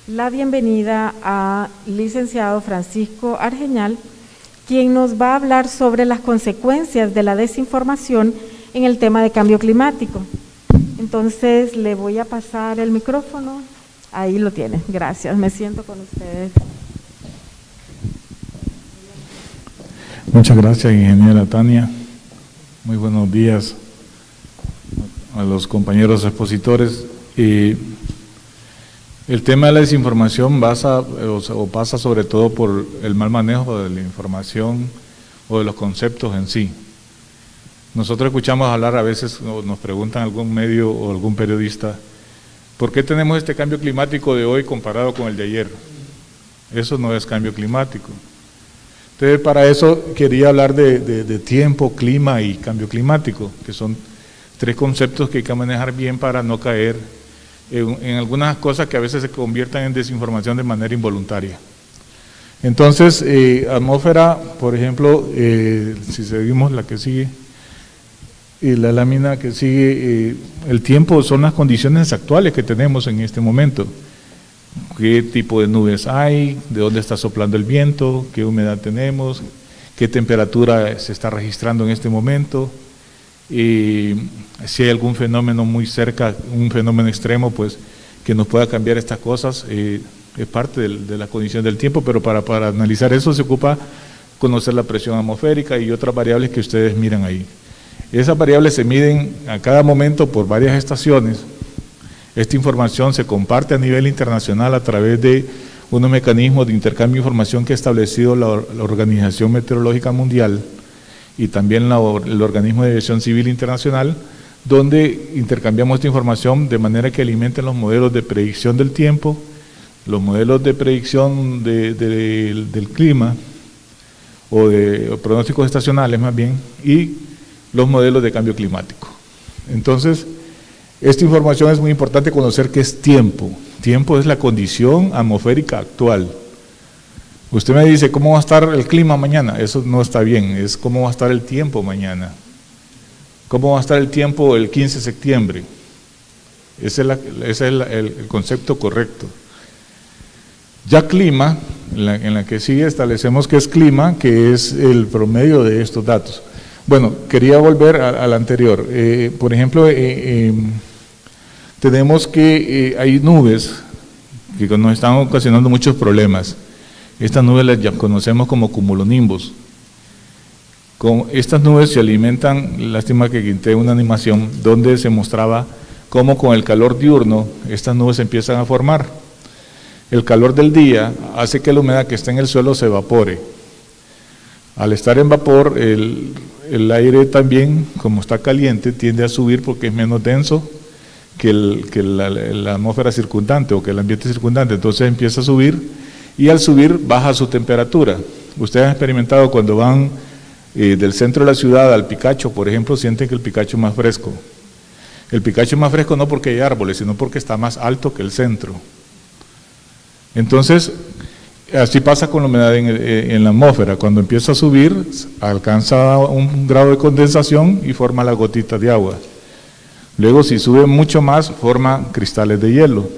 la bienvenida al licenciado Francisco Argeñal, quien nos va a hablar sobre las consecuencias de la desinformación en el tema de cambio climático. Entonces, le voy a pasar el micrófono. Ahí lo tiene. Gracias. Me siento con ustedes. Muchas gracias, ingeniera Tania. Muy buenos días a los compañeros expositores. El tema de la desinformación pasa sobre todo por el mal manejo de la información o de los conceptos en sí. Nosotros escuchamos hablar a veces, o nos preguntan algún medio o algún periodista, ¿por qué tenemos este cambio climático de hoy comparado con el de ayer? Eso no es cambio climático. Entonces, para eso quería hablar de tiempo, clima y cambio climático, que son 3 conceptos que hay que manejar bien para no caer en algunas cosas que a veces se conviertan en desinformación de manera involuntaria. Entonces, atmósfera, por ejemplo, si seguimos la que sigue, La lámina que sigue, el tiempo son las condiciones actuales que tenemos en este momento. Qué tipo de nubes hay, de dónde está soplando el viento, qué humedad tenemos, qué temperatura se está registrando en este momento, si hay algún fenómeno muy cerca, un fenómeno extremo, pues que nos pueda cambiar estas cosas, es parte de la condición del tiempo, pero para analizar eso se ocupa conocer la presión atmosférica y otras variables que ustedes miran ahí. Esas variables se miden a cada momento por varias estaciones. Esta información se comparte a nivel internacional a través de unos mecanismos de intercambio de información que ha establecido la Organización Meteorológica Mundial y también el Organismo de Aviación Civil Internacional, donde intercambiamos esta información de manera que alimenten los modelos de predicción del tiempo, los modelos de predicción del clima o de pronósticos estacionales más bien, y los modelos de cambio climático. Entonces, esta información es muy importante conocer qué es tiempo. Tiempo es la condición atmosférica actual. Usted me dice, ¿cómo va a estar el clima mañana? Eso no está bien, es cómo va a estar el tiempo mañana. ¿Cómo va a estar el tiempo el 15 de septiembre? Ese es el concepto correcto. Ya clima, en la que sigue establecemos que es clima, que es el promedio de estos datos. Bueno, quería volver al anterior. Por ejemplo, tenemos que hay nubes que nos están ocasionando muchos problemas. Estas nubes las ya conocemos como cumulonimbos. Con estas nubes se alimentan, lástima que quité una animación donde se mostraba cómo con el calor diurno estas nubes empiezan a formar. El calor del día hace que la humedad que está en el suelo se evapore. Al estar en vapor, el aire también, como está caliente, tiende a subir porque es menos denso que la atmósfera circundante o que el ambiente circundante. Entonces empieza a subir y al subir baja su temperatura. Ustedes han experimentado cuando van del centro de la ciudad al Picacho, por ejemplo, sienten que el Picacho es más fresco. El Picacho es más fresco no porque hay árboles, sino porque está más alto que el centro. Entonces, así pasa con la humedad en la atmósfera. Cuando empieza a subir, alcanza un grado de condensación y forma las gotitas de agua. Luego, si sube mucho más, forma cristales de hielo.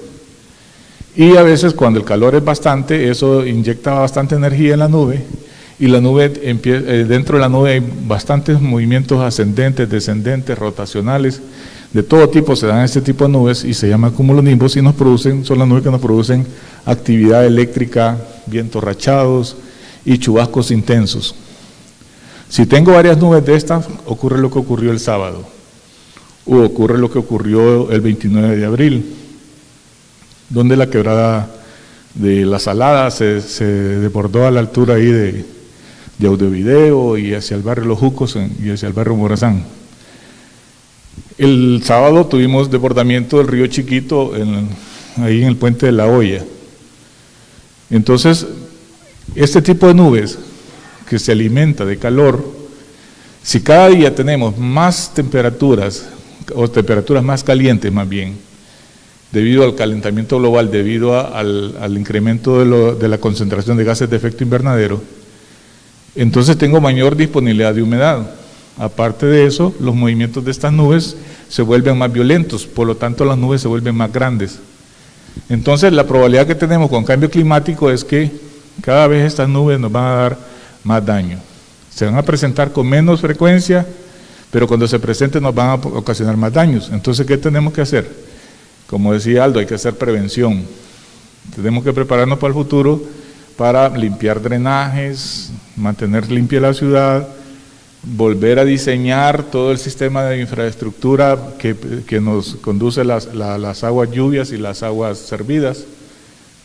Y a veces, cuando el calor es bastante, eso inyecta bastante energía en la nube, y la nube dentro de la nube hay bastantes movimientos ascendentes, descendentes, rotacionales, de todo tipo se dan este tipo de nubes y se llaman cumulonimbos y son las nubes que nos producen actividad eléctrica, vientos rachados y chubascos intensos. Si tengo varias nubes de estas, ocurre lo que ocurrió el sábado, o ocurre lo que ocurrió el 29 de abril, donde la quebrada de La Salada se desbordó a la altura ahí de Audio-Video y hacia el barrio Los Jucos y hacia el barrio Morazán. El sábado tuvimos desbordamiento del río Chiquito ahí en el puente de La Hoya. Entonces, este tipo de nubes que se alimenta de calor, si cada día tenemos más temperaturas, o temperaturas más calientes más bien, debido al calentamiento global, debido al incremento de la concentración de gases de efecto invernadero, entonces tengo mayor disponibilidad de humedad. Aparte de eso, los movimientos de estas nubes se vuelven más violentos, por lo tanto las nubes se vuelven más grandes. Entonces la probabilidad que tenemos con cambio climático es que cada vez estas nubes nos van a dar más daño. Se van a presentar con menos frecuencia, pero cuando se presenten nos van a ocasionar más daños. Entonces, ¿qué tenemos que hacer? Como decía Aldo, hay que hacer prevención. Tenemos que prepararnos para el futuro para limpiar drenajes, mantener limpia la ciudad, volver a diseñar todo el sistema de infraestructura que nos conduce las aguas lluvias y las aguas servidas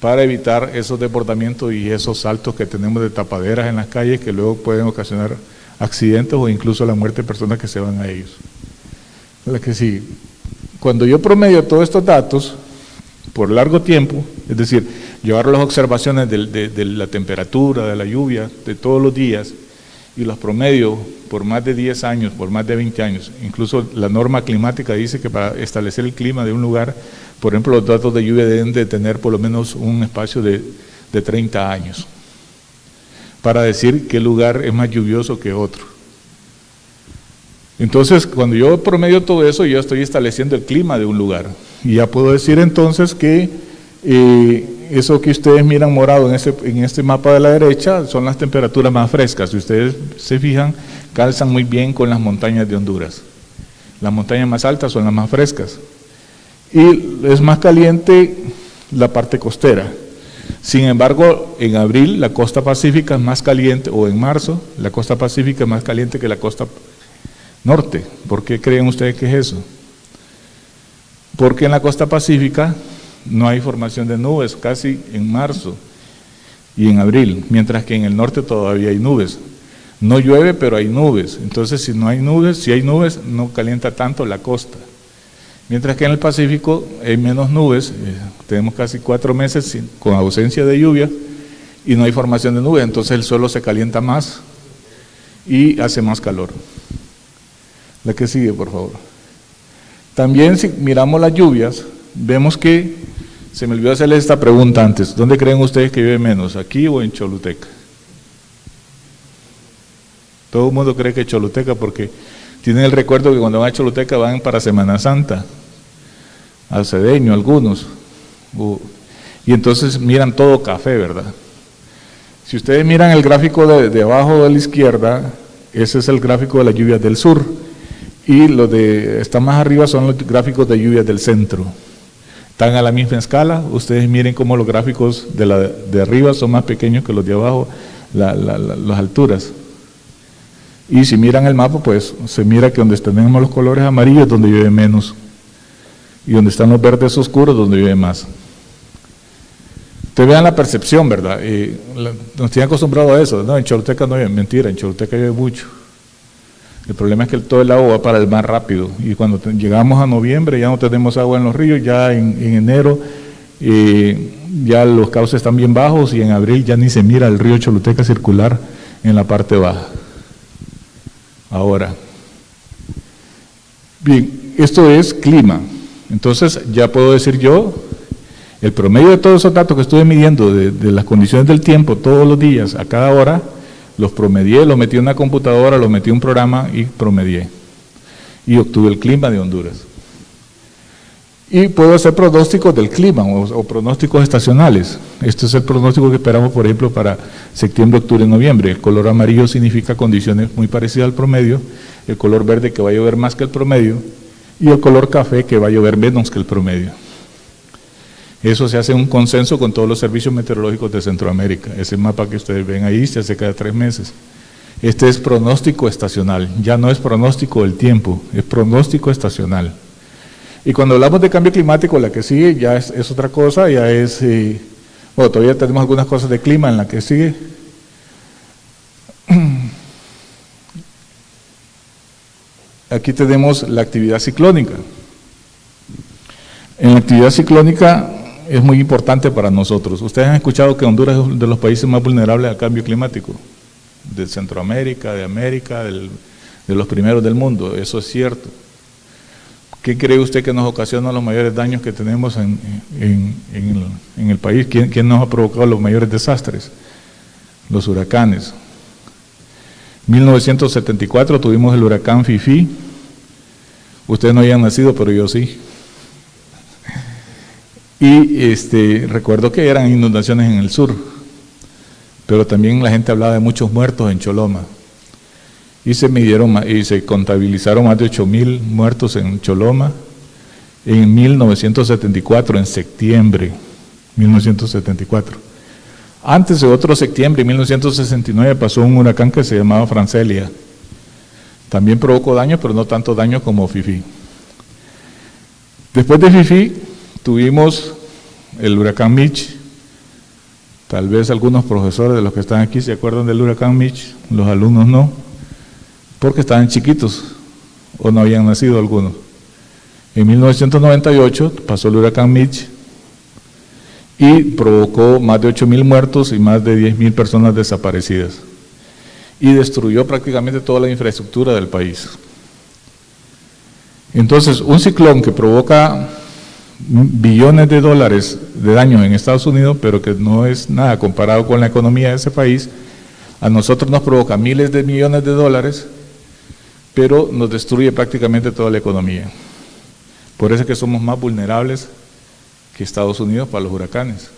para evitar esos desbordamientos y esos saltos que tenemos de tapaderas en las calles que luego pueden ocasionar accidentes o incluso la muerte de personas que se van a ellos. La que sí, cuando yo promedio todos estos datos por largo tiempo, es decir, llevar las observaciones de la temperatura, de la lluvia, de todos los días, y los promedio por más de 10 años, por más de 20 años, incluso la norma climática dice que para establecer el clima de un lugar, por ejemplo, los datos de lluvia deben de tener por lo menos un espacio de 30 años, para decir qué lugar es más lluvioso que otro. Entonces, cuando yo promedio todo eso, yo estoy estableciendo el clima de un lugar. Y ya puedo decir entonces que eso que ustedes miran morado en este mapa de la derecha son las temperaturas más frescas. Si ustedes se fijan, calzan muy bien con las montañas de Honduras. Las montañas más altas son las más frescas. Y es más caliente la parte costera. Sin embargo, en abril la costa pacífica es más caliente, o en marzo, la costa pacífica es más caliente que la costa norte. ¿Por qué creen ustedes que es eso? Porque en la costa pacífica no hay formación de nubes casi en marzo y en abril, mientras que en el norte todavía hay nubes. No llueve, pero hay nubes. Entonces, si hay nubes, no calienta tanto la costa. Mientras que en el Pacífico hay menos nubes, tenemos casi 4 meses con ausencia de lluvia y no hay formación de nubes, entonces el suelo se calienta más y hace más calor. La que sigue, por favor. También si miramos las lluvias, vemos que, se me olvidó hacerles esta pregunta antes, ¿dónde creen ustedes que llueve menos, aquí o en Choluteca? Todo el mundo cree que Choluteca porque tienen el recuerdo que cuando van a Choluteca van para Semana Santa, al Cedeño algunos, y entonces miran todo café, ¿verdad? Si ustedes miran el gráfico de abajo de la izquierda, ese es el gráfico de las lluvias del sur, y los de está más arriba son los gráficos de lluvias del centro. Están a la misma escala, ustedes miren cómo los gráficos de arriba son más pequeños que los de abajo, las alturas. Y si miran el mapa, pues se mira que donde tenemos los colores amarillos es donde llueve menos, y donde están los verdes oscuros donde llueve más. Ustedes vean la percepción, ¿verdad? Nos tienen acostumbrados a eso, no, en Choluteca no llueve, mentira, en Choluteca llueve mucho. El problema es que todo el agua va para el mar rápido, y cuando llegamos a noviembre ya no tenemos agua en los ríos, ya en enero ya los cauces están bien bajos, y en abril ya ni se mira el río Choluteca circular en la parte baja. Ahora, bien, esto es clima, entonces ya puedo decir yo, el promedio de todos esos datos que estuve midiendo de las condiciones del tiempo todos los días, a cada hora, los promedié, los metí en una computadora, los metí en un programa y promedié. Y obtuve el clima de Honduras. Y puedo hacer pronósticos del clima o pronósticos estacionales. Este es el pronóstico que esperamos, por ejemplo, para septiembre, octubre y noviembre. El color amarillo significa condiciones muy parecidas al promedio, el color verde que va a llover más que el promedio, y el color café que va a llover menos que el promedio. Eso se hace un consenso con todos los servicios meteorológicos de Centroamérica. Ese mapa que ustedes ven ahí se hace cada 3 meses. Este es pronóstico estacional, ya no es pronóstico del tiempo, es pronóstico estacional. Y cuando hablamos de cambio climático, la que sigue ya es otra cosa, ya es, bueno, todavía tenemos algunas cosas de clima en la que sigue. Aquí tenemos la actividad ciclónica. En la actividad ciclónica es muy importante para nosotros. Ustedes han escuchado que Honduras es uno de los países más vulnerables al cambio climático, de Centroamérica, de América, de los primeros del mundo, eso es cierto. ¿Qué cree usted que nos ocasiona los mayores daños que tenemos en el país? ¿Quién nos ha provocado los mayores desastres? Los huracanes. 1974 tuvimos el huracán Fifi. Ustedes no habían nacido, pero yo sí. Y recuerdo que eran inundaciones en el sur, pero también la gente hablaba de muchos muertos en Choloma. Y se contabilizaron más de 8,000 muertos en Choloma en 1974, en septiembre 1974. Antes de otro septiembre, en 1969, pasó un huracán que se llamaba Francelia. También provocó daño, pero no tanto daño como Fifi. Después de Fifi, tuvimos el huracán Mitch. Tal vez algunos profesores de los que están aquí se acuerdan del huracán Mitch, los alumnos no, porque estaban chiquitos o no habían nacido algunos. En 1998 pasó el huracán Mitch y provocó más de 8,000 muertos y más de 10,000 personas desaparecidas. Y destruyó prácticamente toda la infraestructura del país. Entonces, un ciclón que provoca billones de dólares de daños en Estados Unidos, pero que no es nada comparado con la economía de ese país, a nosotros nos provoca miles de millones de dólares, pero nos destruye prácticamente toda la economía. Por eso es que somos más vulnerables que Estados Unidos para los huracanes.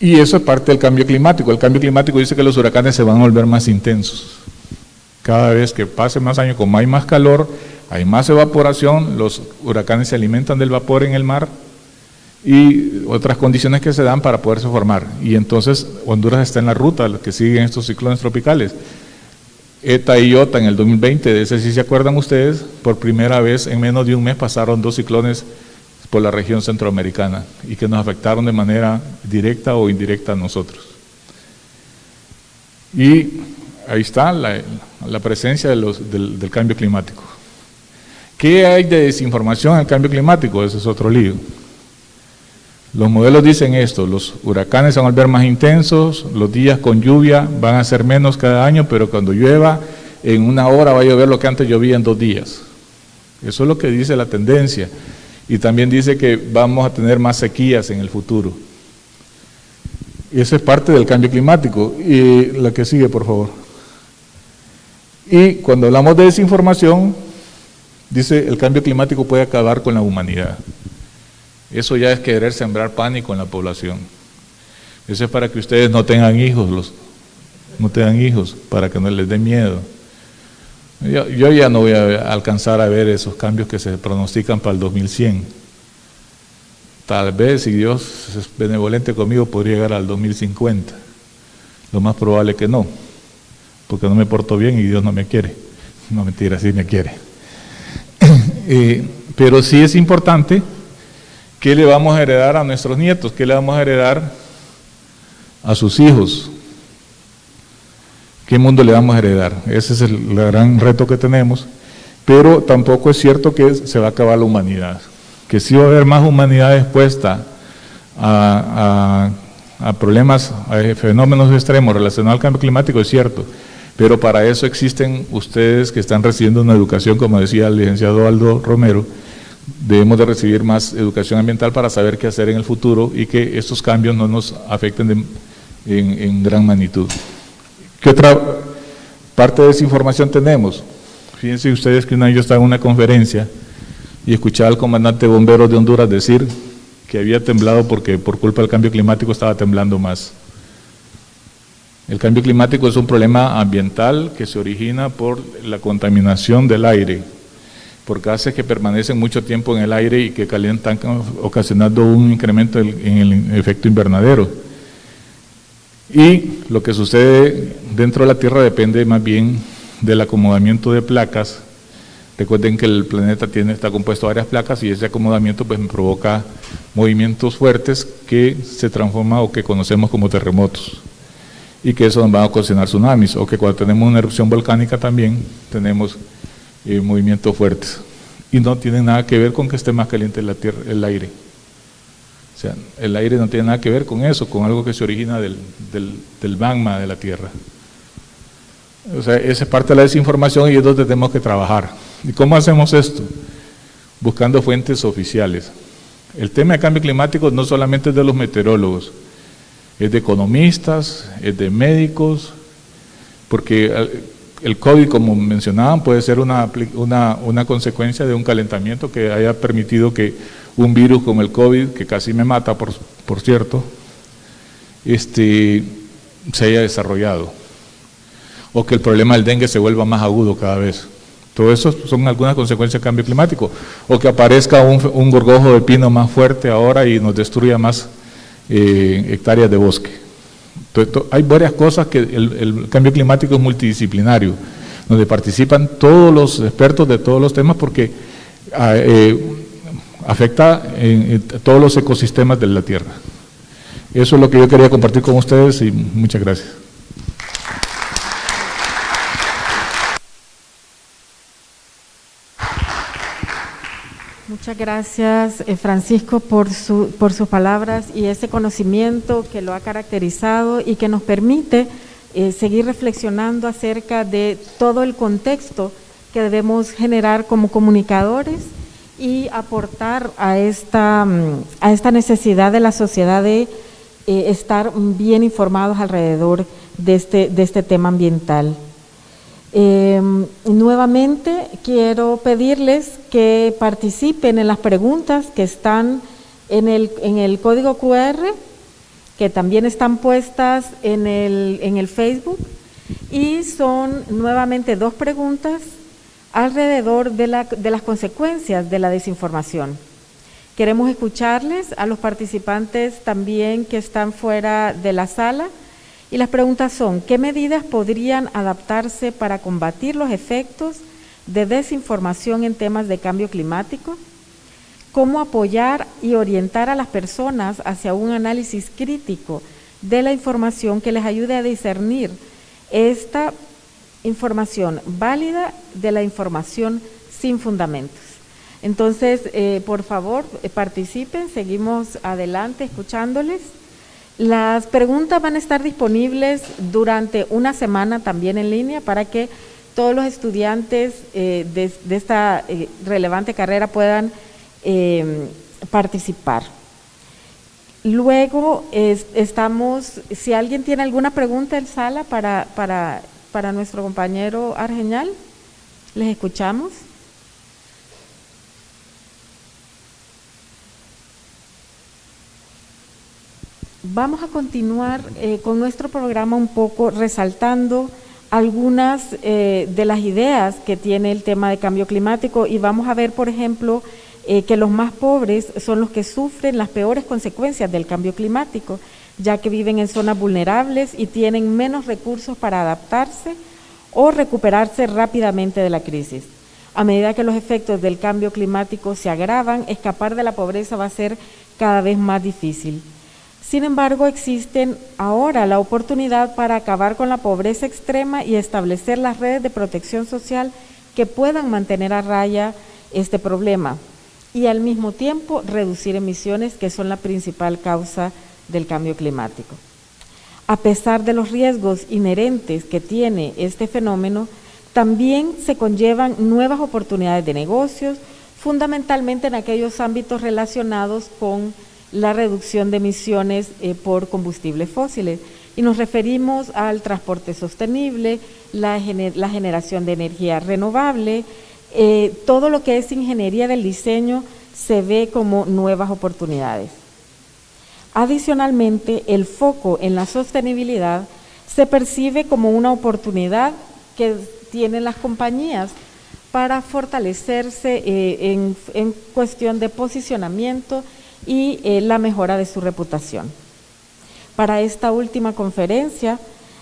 Y eso es parte del cambio climático. El cambio climático dice que los huracanes se van a volver más intensos. Cada vez que pase más años, como hay más calor, hay más evaporación, los huracanes se alimentan del vapor en el mar y otras condiciones que se dan para poderse formar. Y entonces Honduras está en la ruta que siguen estos ciclones tropicales. ETA y IOTA en el 2020, de ese sí se acuerdan ustedes, por primera vez en menos de un mes pasaron 2 ciclones por la región centroamericana y que nos afectaron de manera directa o indirecta a nosotros. Y ahí está la presencia del cambio climático. ¿Qué hay de desinformación en el cambio climático? Ese es otro lío. Los modelos dicen esto: los huracanes se van a volver más intensos, los días con lluvia van a ser menos cada año, pero cuando llueva, en 1 hora va a llover lo que antes llovía en 2 días. Eso es lo que dice la tendencia. Y también dice que vamos a tener más sequías en el futuro. Y eso es parte del cambio climático. Y la que sigue, por favor. Y cuando hablamos de desinformación, dice el cambio climático puede acabar con la humanidad. Eso ya es querer sembrar pánico en la población. Eso es para que ustedes no tengan hijos, para que no les dé miedo. Yo ya no voy a alcanzar a ver esos cambios que se pronostican para el 2100. Tal vez, si Dios es benevolente conmigo, podría llegar al 2050. Lo más probable que no, porque no me porto bien y Dios no me quiere. No, mentira, sí me quiere. Pero sí es importante. ¿Qué le vamos a heredar a nuestros nietos? ¿Qué le vamos a heredar a sus hijos? ¿Qué mundo le vamos a heredar? Ese es el gran reto que tenemos, pero tampoco es cierto que se va a acabar la humanidad, que sí va a haber más humanidad expuesta a problemas, a fenómenos extremos relacionados al cambio climático, es cierto, pero para eso existen ustedes que están recibiendo una educación, como decía el licenciado Aldo Romero. Debemos de recibir más educación ambiental para saber qué hacer en el futuro y que estos cambios no nos afecten en gran magnitud. ¿Qué otra parte de desinformación tenemos? Fíjense ustedes que un año yo estaba en una conferencia y escuchaba al comandante de bomberos de Honduras decir que había temblado porque por culpa del cambio climático estaba temblando más. El cambio climático es un problema ambiental que se origina por la contaminación del aire, por gases que permanecen mucho tiempo en el aire y que calientan, ocasionando un incremento en el efecto invernadero. Y lo que sucede dentro de la Tierra depende más bien del acomodamiento de placas. Recuerden que el planeta está compuesto de varias placas y ese acomodamiento pues provoca movimientos fuertes que se transforman o que conocemos como terremotos y que eso nos va a ocasionar tsunamis, o que cuando tenemos una erupción volcánica también tenemos movimientos fuertes y no tienen nada que ver con que esté más caliente la tierra, el aire. O sea, el aire no tiene nada que ver con eso, con algo que se origina del magma de la Tierra. O sea, esa es parte de la desinformación y es donde tenemos que trabajar. ¿Y cómo hacemos esto? Buscando fuentes oficiales. El tema de cambio climático no solamente es de los meteorólogos, es de economistas, es de médicos, porque el COVID, como mencionaban, puede ser una consecuencia de un calentamiento que haya permitido que un virus como el COVID, que casi me mata, por cierto, se haya desarrollado, o que el problema del dengue se vuelva más agudo cada vez. Todo eso son algunas consecuencias del cambio climático, o que aparezca un gorgojo de pino más fuerte ahora y nos destruya más hectáreas de bosque. Entonces, hay varias cosas que el cambio climático es multidisciplinario, donde participan todos los expertos de todos los temas porque afecta en todos los ecosistemas de la Tierra. Eso es lo que yo quería compartir con ustedes y muchas gracias. Muchas gracias, Francisco, por sus palabras y ese conocimiento que lo ha caracterizado y que nos permite seguir reflexionando acerca de todo el contexto que debemos generar como comunicadores y aportar a esta necesidad de la sociedad de estar bien informados alrededor de este tema ambiental. Nuevamente quiero pedirles que participen en las preguntas que están en el código QR, que también están puestas en el Facebook, y son nuevamente 2 preguntas alrededor de las consecuencias de la desinformación. Queremos escucharles a los participantes también que están fuera de la sala, y las preguntas son: ¿qué medidas podrían adaptarse para combatir los efectos de desinformación en temas de cambio climático? ¿Cómo apoyar y orientar a las personas hacia un análisis crítico de la información que les ayude a discernir esta información válida de la información sin fundamentos? Entonces, por favor, participen, seguimos adelante escuchándoles. Las preguntas van a estar disponibles durante una semana también en línea para que todos los estudiantes de esta relevante carrera puedan participar. Luego si alguien tiene alguna pregunta en sala para nuestro compañero Argeñal, les escuchamos. Vamos a continuar con nuestro programa un poco resaltando algunas de las ideas que tiene el tema de cambio climático, y vamos a ver, por ejemplo, que los más pobres son los que sufren las peores consecuencias del cambio climático, ya que viven en zonas vulnerables y tienen menos recursos para adaptarse o recuperarse rápidamente de la crisis. A medida que los efectos del cambio climático se agravan, escapar de la pobreza va a ser cada vez más difícil. Sin embargo, existen ahora la oportunidad para acabar con la pobreza extrema y establecer las redes de protección social que puedan mantener a raya este problema y al mismo tiempo reducir emisiones, que son la principal causa del cambio climático. A pesar de los riesgos inherentes que tiene este fenómeno, también se conllevan nuevas oportunidades de negocios, fundamentalmente en aquellos ámbitos relacionados con la reducción de emisiones por combustibles fósiles. Y nos referimos al transporte sostenible, la generación de energía renovable, todo lo que es ingeniería del diseño se ve como nuevas oportunidades. Adicionalmente, el foco en la sostenibilidad se percibe como una oportunidad que tienen las compañías para fortalecerse en cuestión de posicionamiento y la mejora de su reputación. Para esta última conferencia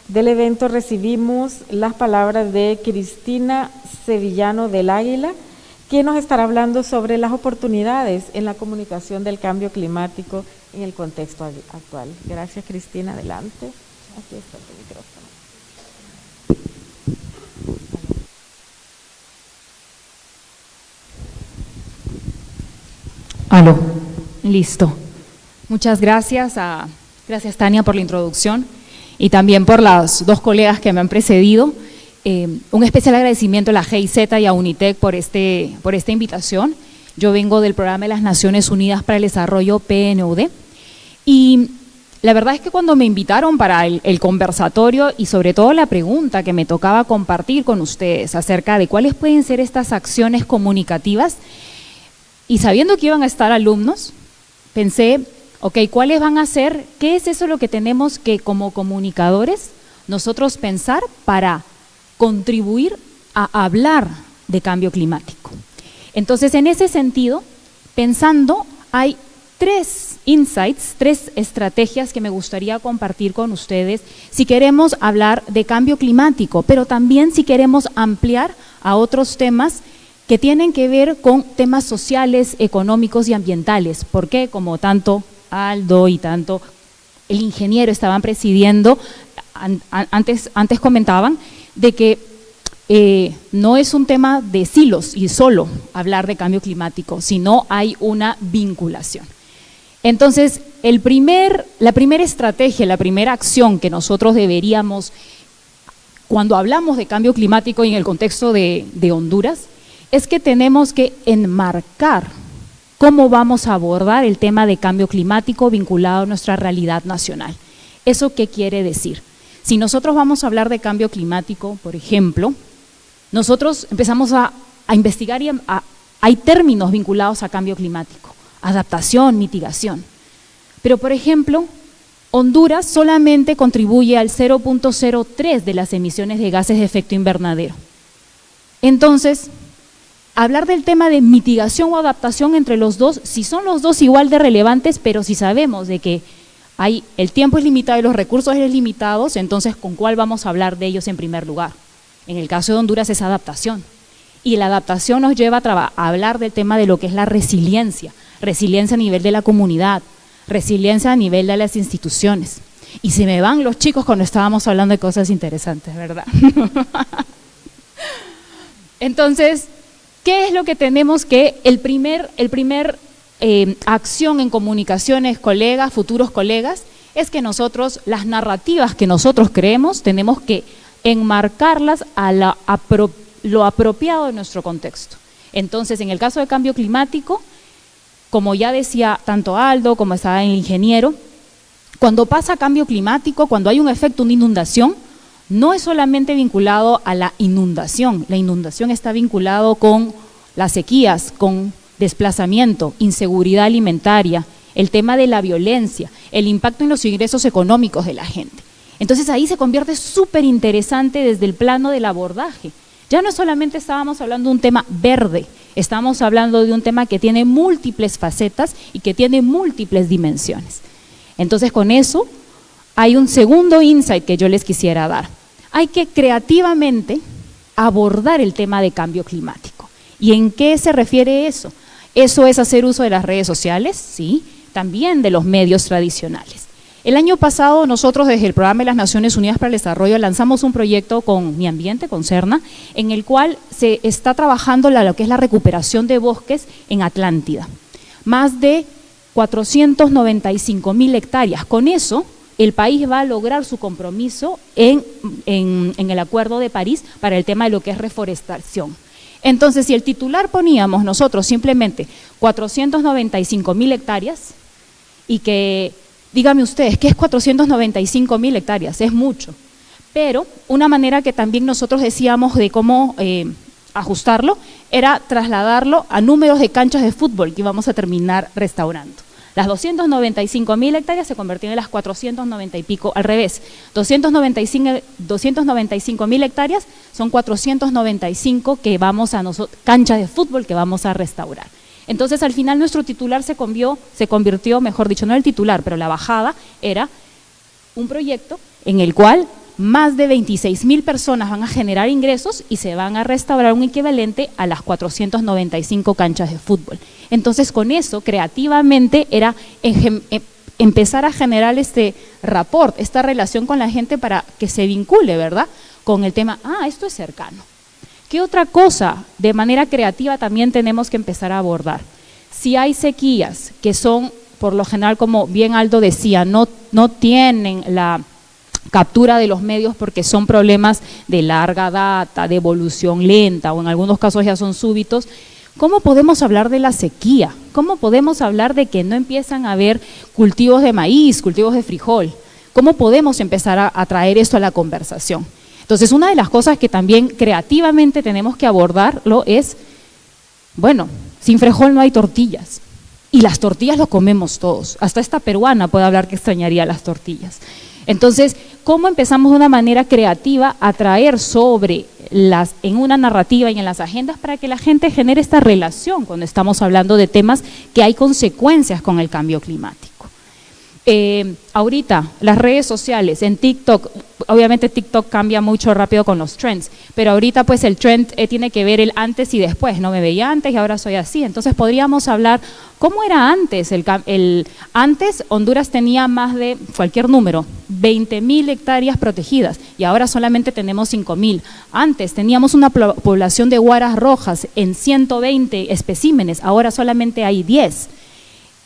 del evento recibimos las palabras de Cristina Sevillano del Águila, quien nos estará hablando sobre las oportunidades en la comunicación del cambio climático en el contexto actual. Gracias, Cristina, adelante. Aquí está tu micrófono. Aló, listo. Muchas gracias gracias Tania por la introducción y también por las 2 colegas que me han precedido. Un especial agradecimiento a la GIZ y a UNITEC por esta invitación. Yo vengo del Programa de las Naciones Unidas para el Desarrollo, PNUD, y la verdad es que cuando me invitaron para el conversatorio y sobre todo la pregunta que me tocaba compartir con ustedes acerca de cuáles pueden ser estas acciones comunicativas, y sabiendo que iban a estar alumnos, pensé, ok, ¿cuáles van a ser? ¿Qué es eso lo que tenemos que como comunicadores nosotros pensar para contribuir a hablar de cambio climático? Entonces, en ese sentido, pensando, hay 3 insights, 3 estrategias que me gustaría compartir con ustedes si queremos hablar de cambio climático, pero también si queremos ampliar a otros temas que tienen que ver con temas sociales, económicos y ambientales. Porque como tanto Aldo y tanto el ingeniero estaban presidiendo, antes comentaban de que no es un tema de silos y solo hablar de cambio climático, sino hay una vinculación. Entonces, la primera estrategia, la primera acción que nosotros deberíamos, cuando hablamos de cambio climático y en el contexto de Honduras, es que tenemos que enmarcar cómo vamos a abordar el tema de cambio climático vinculado a nuestra realidad nacional. ¿Eso qué quiere decir? Si nosotros vamos a hablar de cambio climático, por ejemplo, nosotros empezamos a investigar y hay términos vinculados a cambio climático, adaptación, mitigación. Pero, por ejemplo, Honduras solamente contribuye al 0.03 de las emisiones de gases de efecto invernadero. Entonces, hablar del tema de mitigación o adaptación entre los dos, si son los dos igual de relevantes, pero si sabemos de que el tiempo es limitado y los recursos son limitados, entonces ¿con cuál vamos a hablar de ellos en primer lugar? En el caso de Honduras es adaptación. Y la adaptación nos lleva a hablar del tema de lo que es la resiliencia a nivel de la comunidad, resiliencia a nivel de las instituciones. Y se me van los chicos cuando estábamos hablando de cosas interesantes, ¿verdad? Entonces, ¿qué es lo que tenemos que, el primer acción en comunicaciones, colegas, futuros colegas, es que nosotros, las narrativas que nosotros creemos, tenemos que enmarcarlas a lo apropiado de nuestro contexto. Entonces, en el caso de cambio climático, como ya decía tanto Aldo como estaba el ingeniero, cuando pasa cambio climático, cuando hay un efecto, una inundación, no es solamente vinculado a la inundación está vinculado con las sequías, con desplazamiento, inseguridad alimentaria, el tema de la violencia, el impacto en los ingresos económicos de la gente. Entonces ahí se convierte súper interesante desde el plano del abordaje. Ya no solamente estábamos hablando de un tema verde, estamos hablando de un tema que tiene múltiples facetas y que tiene múltiples dimensiones. Entonces con eso hay un segundo insight que yo les quisiera dar. Hay que creativamente abordar el tema de cambio climático. ¿Y en qué se refiere eso? Eso es hacer uso de las redes sociales, sí, también de los medios tradicionales. El año pasado nosotros desde el Programa de las Naciones Unidas para el Desarrollo lanzamos un proyecto con Mi Ambiente, con CERNA, en el cual se está trabajando lo que es la recuperación de bosques en Atlántida. Más de 495,000 hectáreas. Con eso, el país va a lograr su compromiso en el Acuerdo de París para el tema de lo que es reforestación. Entonces, si el titular poníamos nosotros simplemente 495,000 hectáreas y que, díganme ustedes, ¿qué es 495,000 hectáreas? Es mucho, pero una manera que también nosotros decíamos de cómo ajustarlo era trasladarlo a números de canchas de fútbol que íbamos a terminar restaurando. Las 295,000 hectáreas se convertían en las 490 y pico, al revés. 295,000 hectáreas son 495 que vamos a canchas de fútbol que vamos a restaurar. Entonces, al final nuestro titular se convirtió, mejor dicho, no el titular, pero la bajada era un proyecto en el cual más de 26,000 personas van a generar ingresos y se van a restaurar un equivalente a las 495 canchas de fútbol. Entonces, con eso, creativamente, era empezar a generar este rapport, esta relación con la gente para que se vincule, ¿verdad?, con el tema, esto es cercano. ¿Qué otra cosa de manera creativa también tenemos que empezar a abordar? Si hay sequías que son, por lo general, como bien Aldo decía, no tienen la captura de los medios porque son problemas de larga data, de evolución lenta o en algunos casos ya son súbitos, ¿cómo podemos hablar de la sequía? ¿Cómo podemos hablar de que no empiezan a haber cultivos de maíz, cultivos de frijol? ¿Cómo podemos empezar a traer esto a la conversación? Entonces, una de las cosas que también creativamente tenemos que abordarlo es, bueno, sin frijol no hay tortillas y las tortillas lo comemos todos, hasta esta peruana puede hablar que extrañaría las tortillas. Entonces, ¿cómo empezamos de una manera creativa a traer en una narrativa y en las agendas para que la gente genere esta relación cuando estamos hablando de temas que hay consecuencias con el cambio climático? Ahorita, las redes sociales, en TikTok, obviamente TikTok cambia mucho rápido con los trends, pero ahorita pues el trend tiene que ver el antes y después, no me veía antes y ahora soy así, entonces podríamos hablar, ¿cómo era antes? Antes Honduras tenía más de, cualquier número, 20,000 hectáreas protegidas y ahora solamente tenemos 5,000. Antes teníamos una población de guaras rojas en 120 especímenes, ahora solamente hay 10.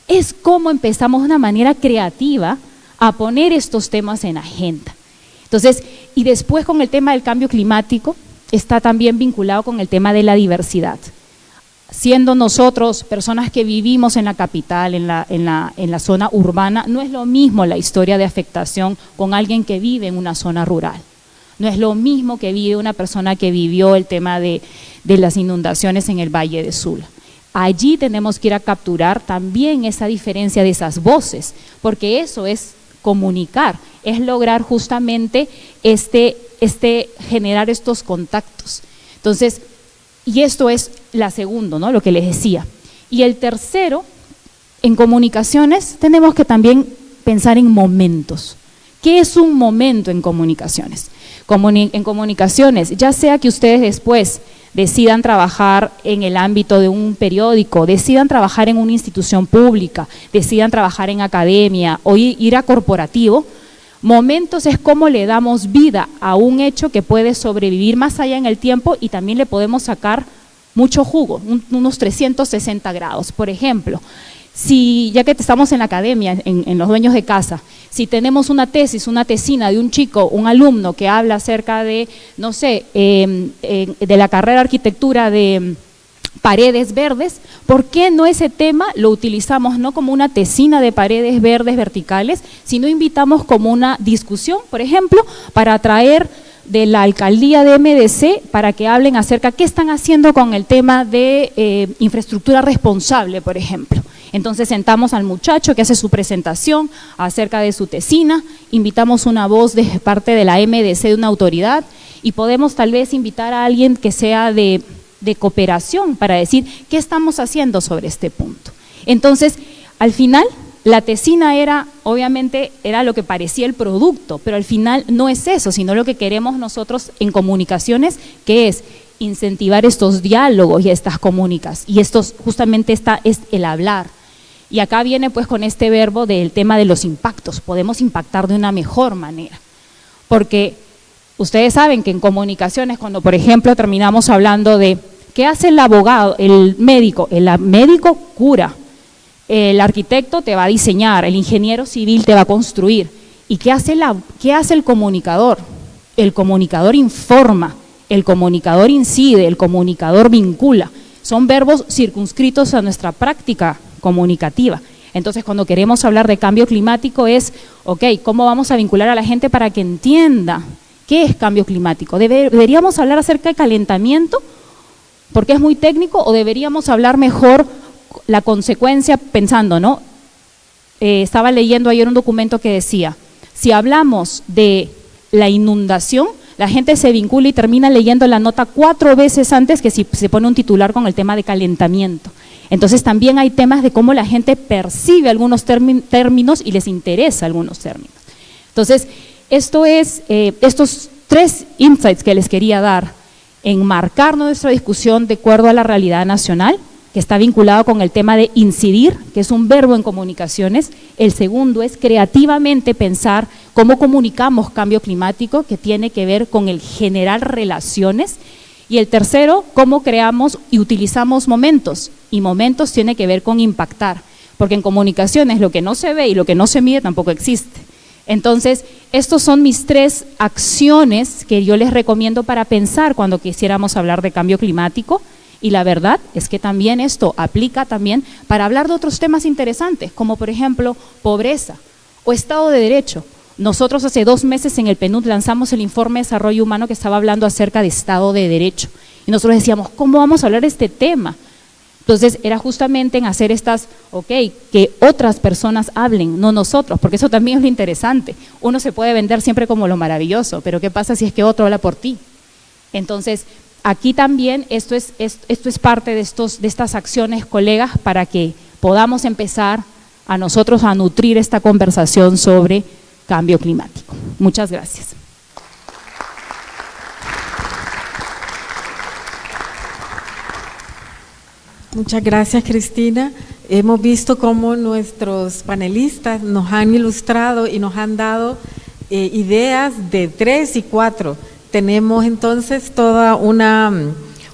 Es como empezamos de una manera creativa a poner estos temas en agenda. Entonces, y después con el tema del cambio climático, está también vinculado con el tema de la diversidad. Siendo nosotros personas que vivimos en la capital, en la zona urbana, no es lo mismo la historia de afectación con alguien que vive en una zona rural. No es lo mismo que vive una persona que vivió el tema de las inundaciones en el Valle de Sula. Allí tenemos que ir a capturar también esa diferencia de esas voces, porque eso es comunicar, es lograr justamente generar estos contactos. Entonces, y esto es la segunda, ¿no? Lo que les decía. Y el tercero, en comunicaciones tenemos que también pensar en momentos. ¿Qué es un momento en comunicaciones? En comunicaciones, ya sea que ustedes después decidan trabajar en el ámbito de un periódico, decidan trabajar en una institución pública, decidan trabajar en academia o ir a corporativo, momentos es cómo le damos vida a un hecho que puede sobrevivir más allá en el tiempo y también le podemos sacar mucho jugo, unos 360 grados. Por ejemplo, si ya que estamos en la academia, en los dueños de casa, si tenemos una tesis, una tesina de un chico, un alumno que habla acerca de, no sé, de la carrera de arquitectura de paredes verdes, ¿por qué no ese tema lo utilizamos no como una tesina de paredes verdes verticales, sino invitamos como una discusión, por ejemplo, para traer de la alcaldía de MDC para que hablen acerca de qué están haciendo con el tema de infraestructura responsable, por ejemplo? Entonces sentamos al muchacho que hace su presentación acerca de su tesina, invitamos una voz de parte de la MDC de una autoridad y podemos tal vez invitar a alguien que sea de cooperación para decir qué estamos haciendo sobre este punto. Entonces, al final, la tesina obviamente era lo que parecía el producto, pero al final no es eso, sino lo que queremos nosotros en comunicaciones, que es incentivar estos diálogos y estas comunicaciones, y justamente es el hablar. Y acá viene pues con este verbo del tema de los impactos, podemos impactar de una mejor manera, porque ustedes saben que en comunicaciones, cuando por ejemplo terminamos hablando de ¿qué hace el abogado, el médico cura, el arquitecto te va a diseñar, el ingeniero civil te va a construir, ¿y qué hace el comunicador? El comunicador informa, el comunicador incide, el comunicador vincula, son verbos circunscritos a nuestra práctica comunicativa. Entonces, cuando queremos hablar de cambio climático es, ok, ¿cómo vamos a vincular a la gente para que entienda qué es cambio climático? ¿Deberíamos hablar acerca de calentamiento porque es muy técnico o deberíamos hablar mejor la consecuencia pensando, ¿no? Estaba leyendo ayer un documento que decía, si hablamos de la inundación, la gente se vincula y termina leyendo la nota 4 veces antes que si se pone un titular con el tema de calentamiento. Entonces también hay temas de cómo la gente percibe algunos términos y les interesa algunos términos. Entonces, estos 3 insights que les quería dar, enmarcar nuestra discusión de acuerdo a la realidad nacional, que está vinculado con el tema de incidir, que es un verbo en comunicaciones. El segundo es creativamente pensar cómo comunicamos cambio climático, que tiene que ver con el generar relaciones. Y el tercero, cómo creamos y utilizamos momentos, y momentos tiene que ver con impactar, porque en comunicaciones lo que no se ve y lo que no se mide tampoco existe. Entonces, estos son mis 3 acciones que yo les recomiendo para pensar cuando quisiéramos hablar de cambio climático, y la verdad es que también esto aplica también para hablar de otros temas interesantes, como por ejemplo pobreza o Estado de Derecho. Nosotros hace 2 meses en el PNUD lanzamos el informe de desarrollo humano que estaba hablando acerca de Estado de Derecho, y nosotros decíamos, ¿cómo vamos a hablar de este tema? Entonces era justamente en hacer que otras personas hablen, no nosotros, porque eso también es lo interesante. Uno se puede vender siempre como lo maravilloso, pero ¿qué pasa si es que otro habla por ti? Entonces, aquí también esto es parte de estas acciones, colegas, para que podamos empezar a nosotros a nutrir esta conversación sobre cambio climático. Muchas gracias. Muchas gracias, Cristina. Hemos visto cómo nuestros panelistas nos han ilustrado y nos han dado ideas de 3 y 4. Tenemos entonces toda una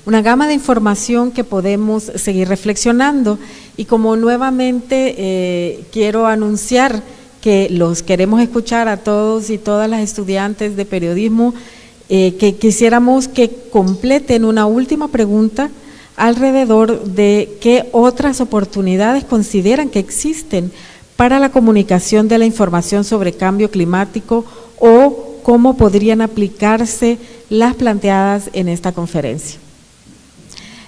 gama de información que podemos seguir reflexionando, y como nuevamente quiero anunciar que los queremos escuchar a todos y todas las estudiantes de periodismo, que quisiéramos que completen una última pregunta alrededor de qué otras oportunidades consideran que existen para la comunicación de la información sobre cambio climático o cómo podrían aplicarse las planteadas en esta conferencia.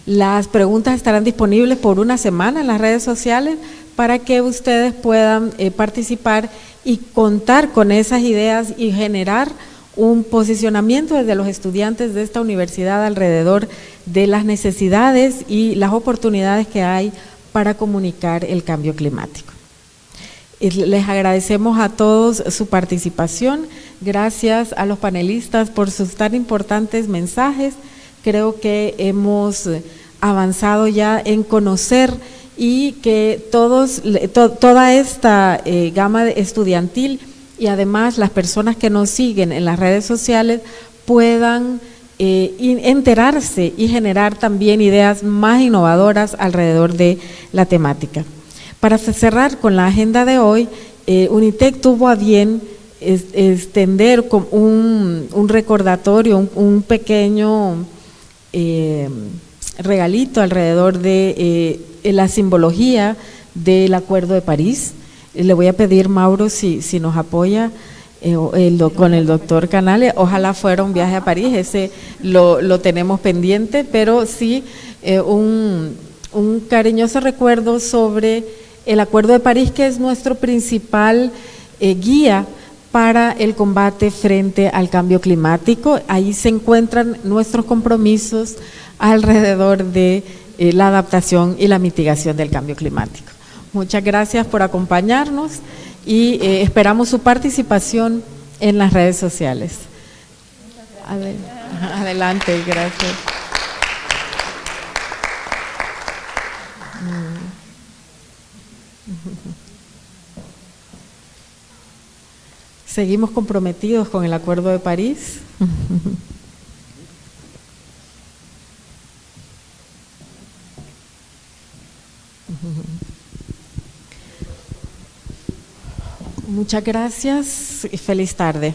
Las preguntas estarán disponibles por una semana en las redes sociales para que ustedes puedan participar y contar con esas ideas y generar un posicionamiento desde los estudiantes de esta universidad alrededor de las necesidades y las oportunidades que hay para comunicar el cambio climático. Les agradecemos a todos su participación, gracias a los panelistas por sus tan importantes mensajes. Creo que hemos avanzado ya en conocer y que toda esta gama estudiantil y además las personas que nos siguen en las redes sociales puedan enterarse y generar también ideas más innovadoras alrededor de la temática. Para cerrar con la agenda de hoy, UNITEC tuvo a bien extender un recordatorio, un pequeño regalito alrededor de la simbología del Acuerdo de París. Le voy a pedir, Mauro, si nos apoya con el doctor Canales. Ojalá fuera un viaje a París, ese lo tenemos pendiente, pero sí un cariñoso recuerdo sobre el Acuerdo de París, que es nuestro principal guía para el combate frente al cambio climático. Ahí se encuentran nuestros compromisos alrededor de la adaptación y la mitigación del cambio climático. Muchas gracias por acompañarnos y esperamos su participación en las redes sociales. Adelante, gracias. Seguimos comprometidos con el Acuerdo de París. Muchas gracias y feliz tarde.